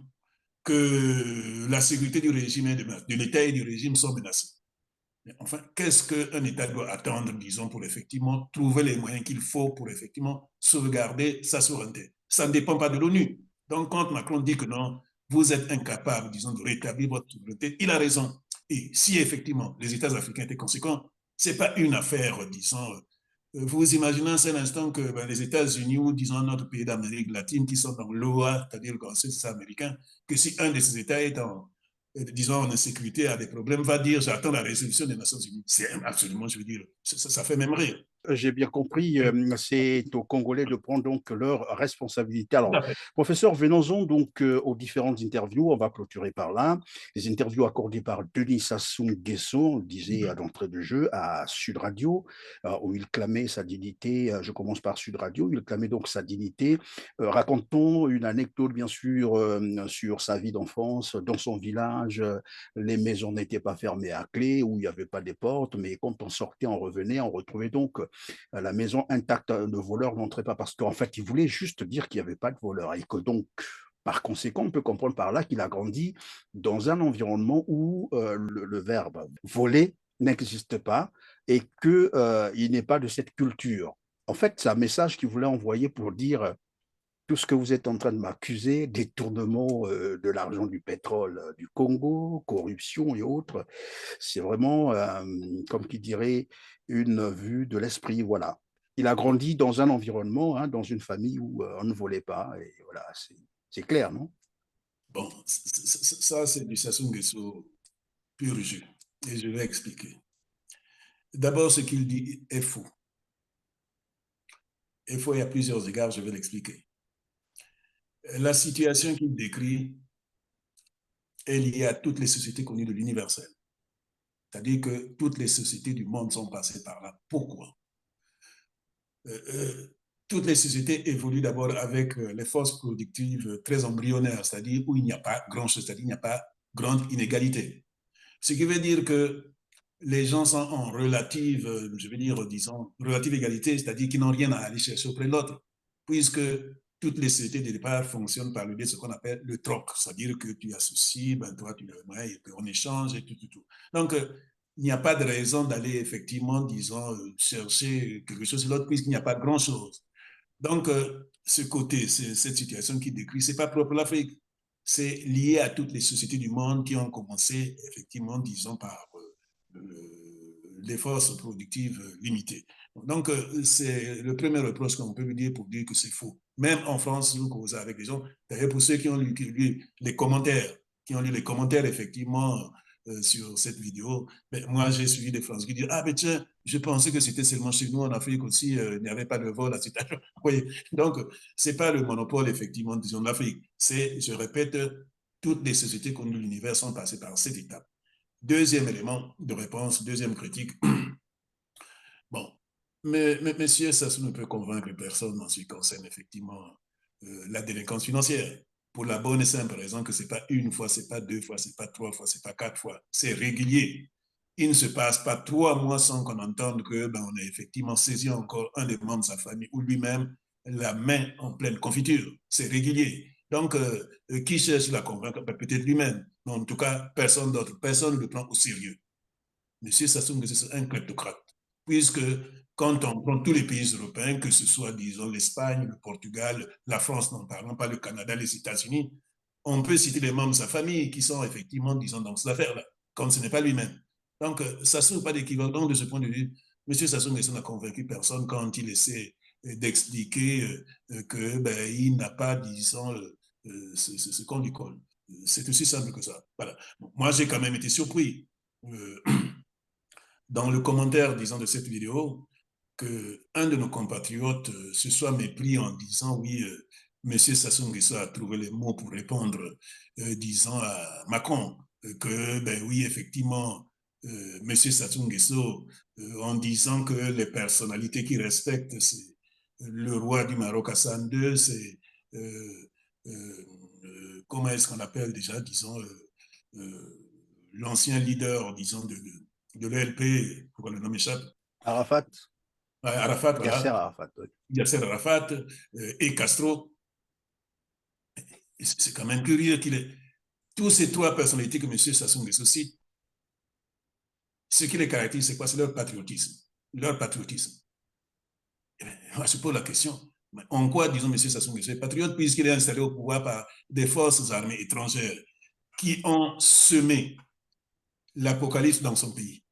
Speaker 3: que la sécurité du régime est menacée, de l'État et du régime sont menacés. Mais enfin, qu'est-ce qu'un État doit attendre, disons, pour effectivement trouver les moyens qu'il faut pour effectivement sauvegarder sa souveraineté? Ça ne dépend pas de l'ONU. Donc, quand Macron dit que non, vous êtes incapable, disons, de rétablir votre souveraineté, il a raison. Et si effectivement les États africains étaient conséquents, ce n'est pas une affaire, disons, vous imaginez un seul instant que les États-Unis ou, disons, notre pays d'Amérique latine qui sont dans l'OA, c'est-à-dire le Conseil américain, que si un de ces États est disons, en insécurité, a des problèmes, va dire j'attends la résolution des Nations Unies. C'est absolument, je veux dire, ça fait même rire.
Speaker 1: J'ai bien compris, c'est aux Congolais de prendre donc leurs responsabilités. Alors, professeur, venons-en donc aux différentes interviews. On va clôturer par là. Les interviews accordées par Denis Sassou Nguesso, on le disait à l'entrée de jeu, à Sud Radio, où il clamait sa dignité. Je commence par Sud Radio. Il clamait donc sa dignité. Racontons une anecdote, bien sûr, sur sa vie d'enfance. Dans son village, les maisons n'étaient pas fermées à clé, où il n'y avait pas de portes, mais quand on sortait, on revenait, on retrouvait donc la maison intacte. Le voleur n'entrait pas parce qu'en fait, il voulait juste dire qu'il n'y avait pas de voleur et que donc, par conséquent, on peut comprendre par là qu'il a grandi dans un environnement où le verbe voler n'existe pas et qu'il n'est pas de cette culture. En fait, c'est un message qu'il voulait envoyer pour dire tout ce que vous êtes en train de m'accuser, détournement de l'argent du pétrole du Congo, corruption et autres, c'est vraiment, comme qui dirait, une vue de l'esprit. Voilà. Il a grandi dans un environnement, hein, dans une famille où on ne volait pas. Et voilà, c'est clair, non?
Speaker 3: Bon, ça, c'est du Sassou Nguesso pur jus. Et je vais expliquer. D'abord, ce qu'il dit est faux. Est faux, il y a plusieurs égards, je vais l'expliquer. La situation qu'il décrit est liée à toutes les sociétés connues de l'universel. C'est-à-dire que toutes les sociétés du monde sont passées par là. Pourquoi? Toutes les sociétés évoluent d'abord avec les forces productives très embryonnaires, c'est-à-dire où il n'y a pas grand-chose, c'est-à-dire qu'il n'y a pas grande inégalité. Ce qui veut dire que les gens sont en relative, je veux dire, disons, relative égalité, c'est-à-dire qu'ils n'ont rien à aller chercher auprès de l'autre, puisque toutes les sociétés de départ fonctionnent par le biais de ce qu'on appelle le troc, c'est-à-dire que tu as ceci, ben toi tu as, et puis on échange et tout. Donc, il n'y a pas de raison d'aller effectivement, disons, chercher quelque chose sur l'autre, puisqu'il n'y a pas grand-chose. Donc, ce côté, cette situation qui décrit, ce n'est pas propre à l'Afrique. C'est lié à toutes les sociétés du monde qui ont commencé, effectivement, disons, par les forces productives limitées. Donc, c'est le premier reproche qu'on peut lui dire pour dire que c'est faux. Même en France, nous causons avec les gens. D'ailleurs, pour ceux qui ont lu les commentaires, effectivement, sur cette vidéo, mais moi, j'ai suivi des Français qui disent « Ah, mais tiens, je pensais que c'était seulement chez nous en Afrique aussi, il n'y avait pas de vol, etc. » Oui, donc, ce n'est pas le monopole, effectivement, disons, de l'Afrique. C'est, je répète, toutes les sociétés connues de l'univers sont passées par cette étape. Deuxième élément de réponse, deuxième critique. Bon, mais monsieur Sassou ne peut convaincre personne en ce qui concerne effectivement la délinquance financière. Pour la bonne et simple raison que ce n'est pas une fois, ce n'est pas deux fois, ce n'est pas trois fois, ce n'est pas quatre fois. C'est régulier. Il ne se passe pas 3 mois sans qu'on entende que on a effectivement saisi encore un des membres de sa famille ou lui-même la main en pleine confiture. C'est régulier. Donc, qui cherche la convaincre? Peut-être lui-même. Mais en tout cas, personne d'autre. Personne ne le prend au sérieux. Monsieur Sassou Nguesso, c'est un kleptocrate. Puisque quand on prend tous les pays européens, que ce soit, disons, l'Espagne, le Portugal, la France, n'en parlons pas, le Canada, les États-Unis, on peut citer les membres de sa famille qui sont effectivement, disons, dans cette affaire-là, quand ce n'est pas lui-même. Donc, Sassou n'a pas d'équivalent. Donc, de ce point de vue, M. Sassou Nguesso n'a convaincu personne quand il essaie d'expliquer qu'il n'a pas, disons, ce qu'on lui colle. C'est aussi simple que ça. Voilà. Moi, j'ai quand même été surpris dans le commentaire, disons, de cette vidéo, qu'un de nos compatriotes se soit mépris en disant, oui, M. Sassou Nguesso a trouvé les mots pour répondre, disons, à Macron, que, ben oui, effectivement, M. Sassou Nguesso, en disant que les personnalités qu'il respecte, c'est le roi du Maroc Hassan II, c'est, comment est-ce qu'on appelle déjà, disons, l'ancien leader, disons, de l'ELP, pourquoi le nom échappe?
Speaker 1: Arafat.
Speaker 3: Arafat,
Speaker 1: Yasser
Speaker 3: voilà.
Speaker 1: Arafat. Oui.
Speaker 3: Yasser Arafat et Castro. C'est quand même curieux qu'il ait tous ces trois personnalités que M. Sassou Nguesso cite. Ce qui les caractérise, c'est quoi? C'est leur patriotisme. Leur patriotisme. Et bien, on se pose la question. En quoi, disons, M. Sassou Nguesso est patriote, puisqu'il est installé au pouvoir par des forces armées étrangères qui ont semé l'apocalypse dans son pays?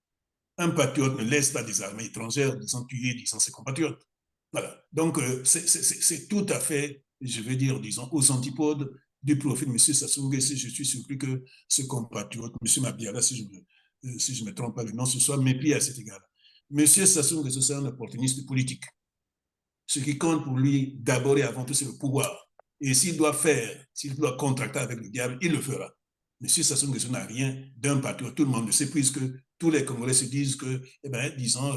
Speaker 3: Un patriote ne laisse pas des armées étrangères, disons, tuer, disons, ses compatriotes. Voilà. Donc, c'est tout à fait, je vais dire, disons, aux antipodes du profil de M. Sassou Nguesso. Je suis surpris que ce compatriote, M. Mabiala, si je me trompe pas le nom, se soit méfié à cet égard. M. Sassou Nguesso, c'est un opportuniste politique. Ce qui compte pour lui, d'abord et avant tout, c'est le pouvoir. Et s'il doit contracter avec le diable, il le fera. M. Sassou Nguesso n'a rien d'un patriote. Tout le monde le sait, puisque tous les Congolais se disent que, eh bien, disons,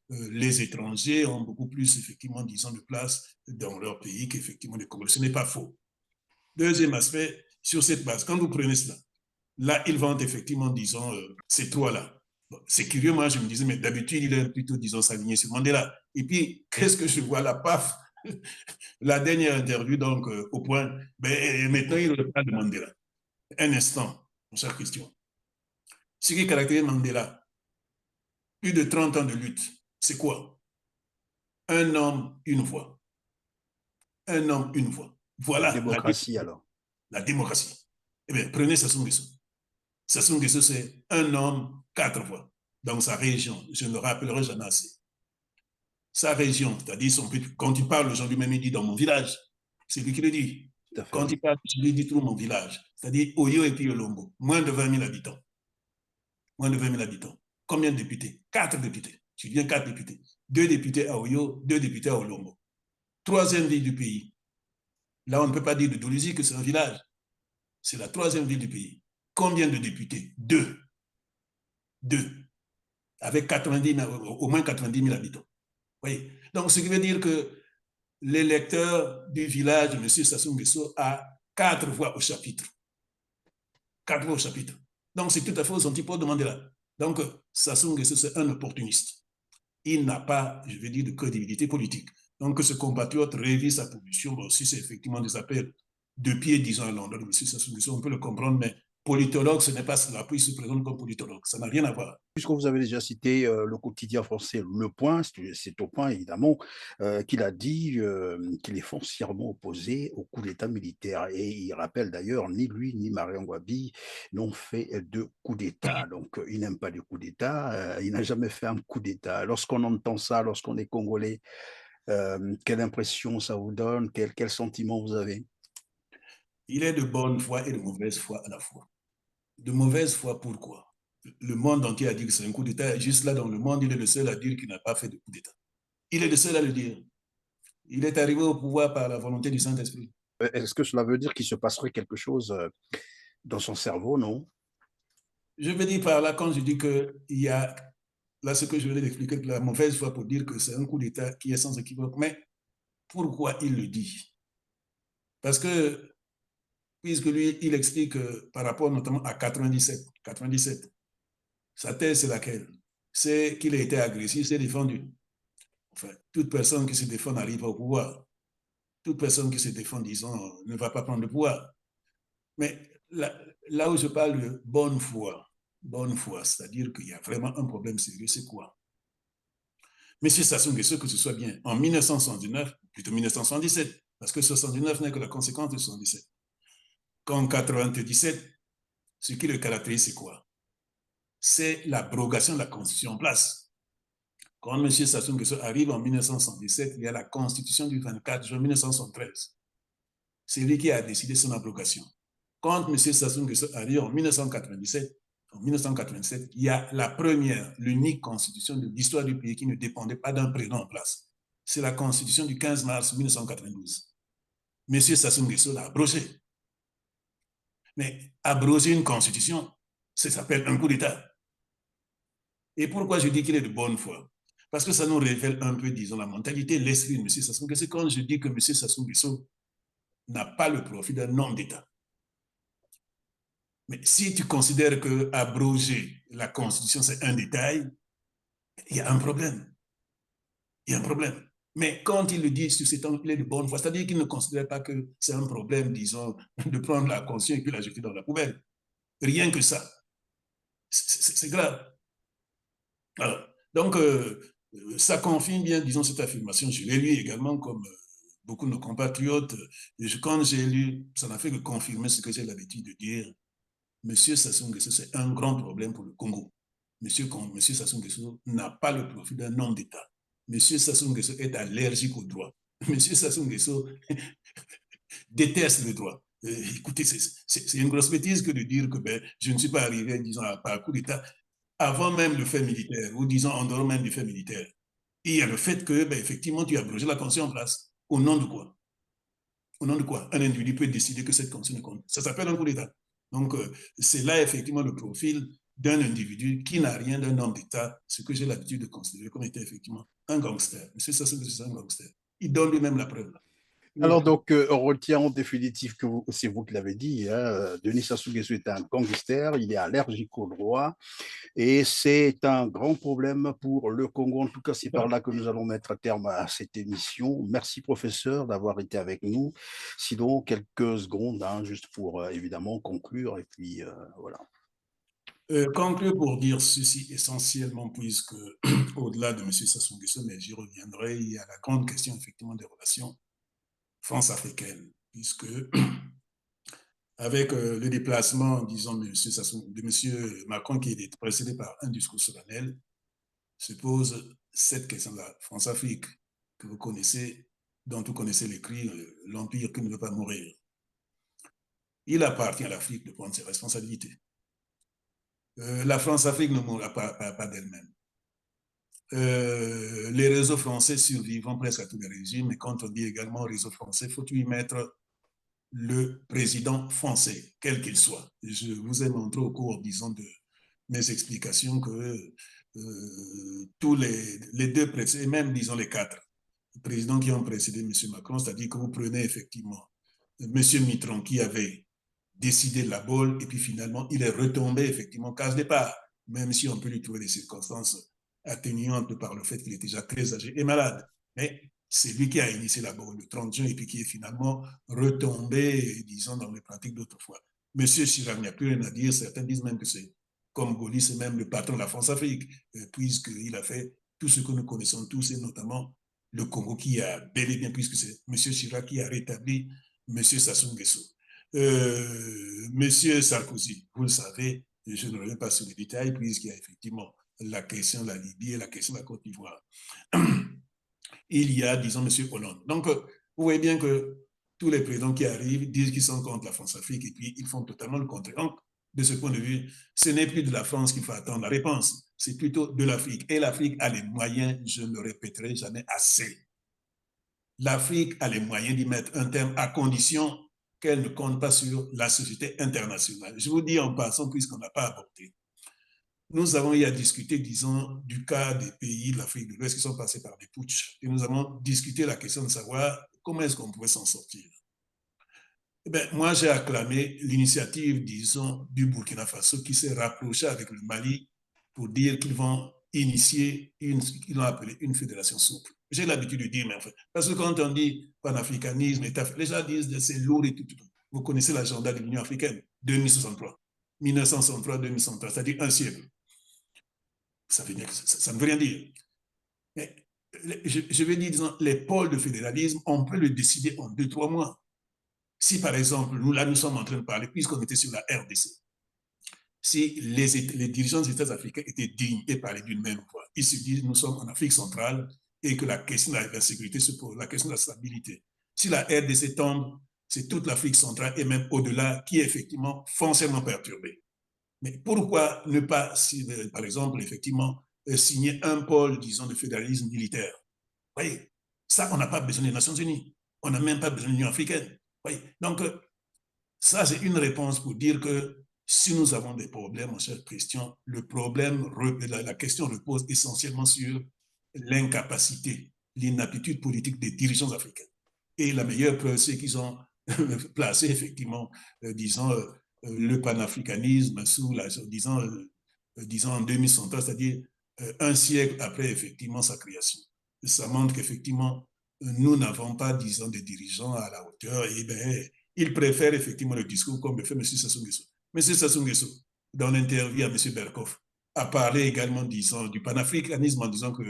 Speaker 3: les étrangers ont beaucoup plus, effectivement, disons, de place dans leur pays qu'effectivement les Congolais. Ce n'est pas faux. Deuxième aspect, sur cette base, quand vous prenez cela, là, ils vont effectivement, disons, ces trois-là. Bon, c'est curieux, moi, je me disais, mais d'habitude, il est plutôt, disons, s'aligner sur Mandela. Et puis, qu'est-ce que je vois là, paf, la dernière interview, donc, au point, ben, maintenant, il reparle de Mandela. Un instant, mon cher Christian. Ce qui caractérise Mandela, plus de 30 ans de lutte, c'est quoi? Un homme, une voix. Un homme, une voix. Voilà
Speaker 1: la démocratie, alors.
Speaker 3: La démocratie. Eh bien, prenez Sassou Nguesso. Sassou Nguesso, c'est un homme, 4 voix. Dans sa région, je ne le rappellerai jamais assez. Sa région, c'est-à-dire son petit. Quand il parle, le gens lui-même, il dit dans mon village. C'est lui qui le dit. Quand il parle, je lui dis tout mon village. C'est-à-dire Oyo et puis Olombo. Moins de 20 000 habitants. Moins de 20 000 habitants. Combien de députés? 4 députés. Tu viens 4 députés. 2 députés à Oyo, 2 députés à Olombo. Troisième ville du pays. Là, on ne peut pas dire de Dolisie que c'est un village. C'est la troisième ville du pays. Combien de députés? 2. 2. Avec 90 000, au moins 90 000 habitants. Oui. Donc, ce qui veut dire que l'électeur du village de M. Sassou Nguesso a 4 voix au chapitre. 4 voix au chapitre. Donc, c'est tout à fait aux antipodes de Mandela. Donc, Sassou Nguesso, c'est un opportuniste. Il n'a pas, je vais dire, de crédibilité politique. Donc, que ce compatriote révise sa position, bon, si c'est effectivement des appels de pied, disons, à l'endroit de M. Sassou Nguesso, on peut le comprendre, mais politologue, ce n'est pas cela, puis il se présente comme politologue. Ça n'a rien à voir.
Speaker 1: Puisque vous avez déjà cité le quotidien français Le Point, c'est au point évidemment qu'il a dit qu'il est foncièrement opposé au coup d'État militaire. Et il rappelle d'ailleurs, ni lui ni Marion Ngouabi n'ont fait de coup d'État. Donc il n'aime pas les coups d'État, il n'a jamais fait un coup d'État. Lorsqu'on entend ça, lorsqu'on est Congolais, quelle impression ça vous donne? Quel sentiment vous avez?
Speaker 3: Il est de bonne foi et de mauvaise foi à la fois. De mauvaise foi, pourquoi? Le monde entier a dit que c'est un coup d'État. Juste là, dans le monde, il est le seul à dire qu'il n'a pas fait de coup d'État. Il est le seul à le dire. Il est arrivé au pouvoir par la volonté du Saint-Esprit.
Speaker 1: Est-ce que cela veut dire qu'il se passerait quelque chose dans son cerveau, non?
Speaker 3: Je veux dire par là, quand je dis qu'il y a, là, ce que je voulais expliquer, la mauvaise foi pour dire que c'est un coup d'État qui est sans équivoque. Mais pourquoi il le dit? Parce que, puisque lui, il explique par rapport notamment à 97, sa thèse, c'est laquelle? C'est qu'il a été agressif, s'est défendu. Enfin, toute personne qui se défend n'arrive pas au pouvoir. Toute personne qui se défend, disons, ne va pas prendre le pouvoir. Mais là où je parle de bonne foi, c'est-à-dire qu'il y a vraiment un problème sérieux, c'est quoi? Monsieur Sassou Nguesso, que ce soit bien en 1979, plutôt 1977, parce que 79 n'est que la conséquence de 77. Qu'en 97, ce qui le caractérise, c'est quoi? C'est l'abrogation de la Constitution en place. Quand M. Sassou Nguesso arrive en 1977, il y a la Constitution du 24 juin 1973. C'est lui qui a décidé son abrogation. Quand M. Sassou Nguesso arrive en 1997, en 1987, il y a la première, l'unique constitution de l'histoire du pays qui ne dépendait pas d'un président en place. C'est la constitution du 15 mars 1992. Monsieur Sassou Nguesso l'a abrogée. Mais abroger une constitution, ça s'appelle un coup d'État. Et pourquoi je dis qu'il est de bonne foi? Parce que ça nous révèle un peu, disons, la mentalité, l'esprit de M. Sassou Nguesso. Quand je dis que M. Sassou Nguesso n'a pas le profil d'un homme d'État. Mais si tu considères que abroger la Constitution, c'est un détail, il y a un problème. Il y a un problème. Mais quand il le dit sur cet angle, il est de bonne foi, c'est-à-dire qu'il ne considère pas que c'est un problème, disons, de prendre la Constitution et puis la jeter dans la poubelle. Rien que ça. C'est grave. Alors, donc, ça confirme bien, disons, cette affirmation. Je l'ai lu également comme beaucoup de nos compatriotes. Quand j'ai lu, ça n'a fait que confirmer ce que j'ai l'habitude de dire. Monsieur Sassou Nguesso, c'est un grand problème pour le Congo. Monsieur Sassou Nguesso n'a pas le profil d'un homme d'État. Monsieur Sassou Nguesso est allergique au droit. Monsieur Sassou Nguesso déteste le droit. Écoutez, c'est une grosse bêtise que de dire que je ne suis pas arrivé, disons, par coup d'État avant même le fait militaire, ou disons en dehors même du fait militaire. Et il y a le fait que, effectivement, tu as abrogé la Constitution en place. Au nom de quoi? Au nom de quoi? Un individu peut décider que cette Constitution ne compte. Ça s'appelle un coup d'État. Donc, c'est là, effectivement, le profil d'un individu qui n'a rien d'un homme d'État, ce que j'ai l'habitude de considérer comme étant, effectivement, un gangster. Monsieur Sassou Nguesso, c'est un gangster. Il donne lui-même la preuve.
Speaker 1: Alors, donc, on retient en définitive que c'est vous qui l'avez dit, hein, Denis Sassou Nguesso est un gangster, il est allergique au droit, et c'est un grand problème pour le Congo. En tout cas, c'est par là que nous allons mettre terme à cette émission. Merci, professeur, d'avoir été avec nous. Sinon, quelques secondes, hein, juste pour évidemment conclure, et puis voilà.
Speaker 3: Conclure pour dire ceci essentiellement, puisque au-delà de M. Sassou Nguesso, mais j'y reviendrai, il y a la grande question effectivement des relations France-africaines, puisque avec le déplacement, disons, de M. Macron, qui est précédé par un discours solennel, se pose cette question de la France-Afrique, que vous connaissez, dont vous connaissez l'écrit, l'Empire qui ne veut pas mourir. Il appartient à l'Afrique de prendre ses responsabilités. La France-Afrique ne mourra pas d'elle-même. Les réseaux français survivront presque à tous les régimes, mais quand on dit également réseau français, il faut y mettre le président français, quel qu'il soit. Je vous ai montré au cours, disons, de mes explications que tous les deux précédents, et même, disons, les quatre présidents qui ont précédé M. Macron, c'est-à-dire que vous prenez effectivement M. Mitterrand qui avait décidé de la bolle, et puis finalement, il est retombé effectivement case départ, même si on peut lui trouver des circonstances atténuantes par le fait qu'il était déjà très âgé et malade. Mais c'est lui qui a initié la bolle le 30 juin et puis qui est finalement retombé, disons, dans les pratiques d'autrefois. Monsieur Chirac, il n'y a plus rien à dire. Certains disent même que c'est comme Gaulle, c'est même le patron de la France-Afrique, puisqu'il a fait tout ce que nous connaissons tous, et notamment le Congo qui a bel et bien, puisque c'est Monsieur Chirac qui a rétabli Monsieur Sassou Nguesso. Monsieur Sarkozy, vous le savez, je ne reviens pas sur les détails, puisqu'il y a effectivement la question de la Libye et la question de la Côte d'Ivoire. Il y a, disons, Monsieur Hollande. Donc, vous voyez bien que tous les présidents qui arrivent disent qu'ils sont contre la France-Afrique et puis ils font totalement le contraire. Donc, de ce point de vue, ce n'est plus de la France qu'il faut attendre la réponse, c'est plutôt de l'Afrique. Et l'Afrique a les moyens, je ne le répéterai jamais assez. L'Afrique a les moyens d'y mettre un terme à condition qu'elle ne compte pas sur la société internationale. Je vous dis en passant, puisqu'on n'a pas abordé. Nous avons eu à discuter, disons, du cas des pays de l'Afrique de l'Ouest qui sont passés par des putschs. Et nous avons discuté la question de savoir comment est-ce qu'on pouvait s'en sortir. Eh bien, moi, j'ai acclamé l'initiative, disons, du Burkina Faso qui s'est rapproché avec le Mali pour dire qu'ils vont initier qu'ils ont appelé une fédération souple. J'ai l'habitude de dire, mais en fait, parce que quand on dit panafricanisme, les gens disent c'est lourd et tout. Vous connaissez l'agenda de l'Union africaine, 2063, 1963-2063, c'est-à-dire un siècle. Ça ne veut rien dire. Mais je vais dire, disons, les pôles de fédéralisme, on peut le décider en 2-3 mois. Si, par exemple, nous sommes en train de parler, puisqu'on était sur la RDC, si les dirigeants des États africains étaient dignes et parlaient d'une même voix, ils se disent, nous sommes en Afrique centrale et que la question de la sécurité se pose, la question de la stabilité. Si la RDC tombe, c'est toute l'Afrique centrale et même au-delà qui est effectivement foncièrement perturbée. Mais pourquoi ne pas, par exemple, effectivement, signer un pôle, disons, de fédéralisme militaire? Vous voyez, ça, on n'a pas besoin des Nations Unies. On n'a même pas besoin de l'Union africaine. Vous voyez, donc, ça, c'est une réponse pour dire que si nous avons des problèmes, mon cher Christian, la question repose essentiellement sur l'incapacité, l'inaptitude politique des dirigeants africains. Et la meilleure preuve, c'est qu'ils ont placé effectivement, disons, le panafricanisme sous disons en 2100, c'est-à-dire un siècle après effectivement sa création. Ça montre qu'effectivement, nous n'avons pas, disons, des dirigeants à la hauteur. Et ben, ils préfèrent effectivement le discours comme le fait M. Sassou Nguesso. M. Sassou Nguesso, dans l'interview à M. Berkoff, a parlé également, disons, du panafricanisme en disant que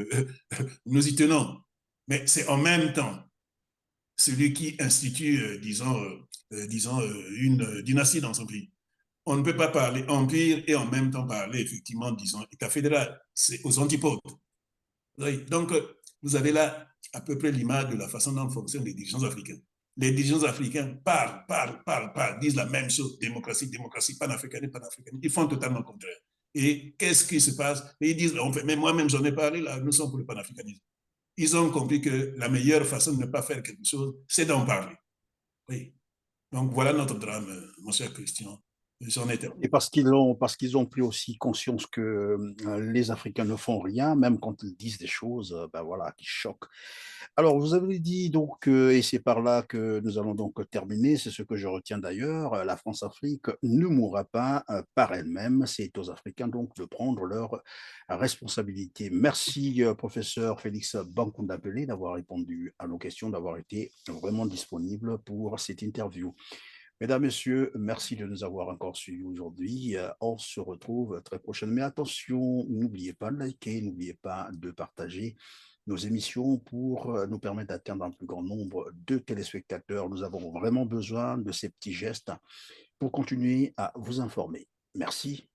Speaker 3: nous y tenons. Mais c'est en même temps celui qui institue, disons, une dynastie dans son pays. On ne peut pas parler empire et en même temps parler, effectivement, disons, État fédéral. C'est aux antipodes. Oui, donc, vous avez là à peu près l'image de la façon dont fonctionnent les dirigeants africains. Les dirigeants africains parlent, disent la même chose, démocratie, panafricanisme. Ils font totalement le contraire. Et qu'est-ce qui se passe? Ils disent, mais moi-même j'en ai parlé, là, nous sommes pour le panafricanisme. Ils ont compris que la meilleure façon de ne pas faire quelque chose, c'est d'en parler. Oui. Donc voilà notre drame, mon cher Christian. J'en ai terminé.
Speaker 1: Et parce qu'ils ont pris aussi conscience que les Africains ne font rien, même quand ils disent des choses, ben voilà, qui choquent. Alors, vous avez dit donc, et c'est par là que nous allons donc terminer, c'est ce que je retiens d'ailleurs, la France-Afrique ne mourra pas par elle-même, c'est aux Africains donc de prendre leurs responsabilités. Merci, professeur Félix Bankunda Pelé, d'avoir répondu à nos questions, d'avoir été vraiment disponible pour cette interview. Mesdames, Messieurs, merci de nous avoir encore suivis aujourd'hui. On se retrouve très prochainement. Mais attention, n'oubliez pas de liker, n'oubliez pas de partager nos émissions pour nous permettre d'atteindre un plus grand nombre de téléspectateurs. Nous avons vraiment besoin de ces petits gestes pour continuer à vous informer. Merci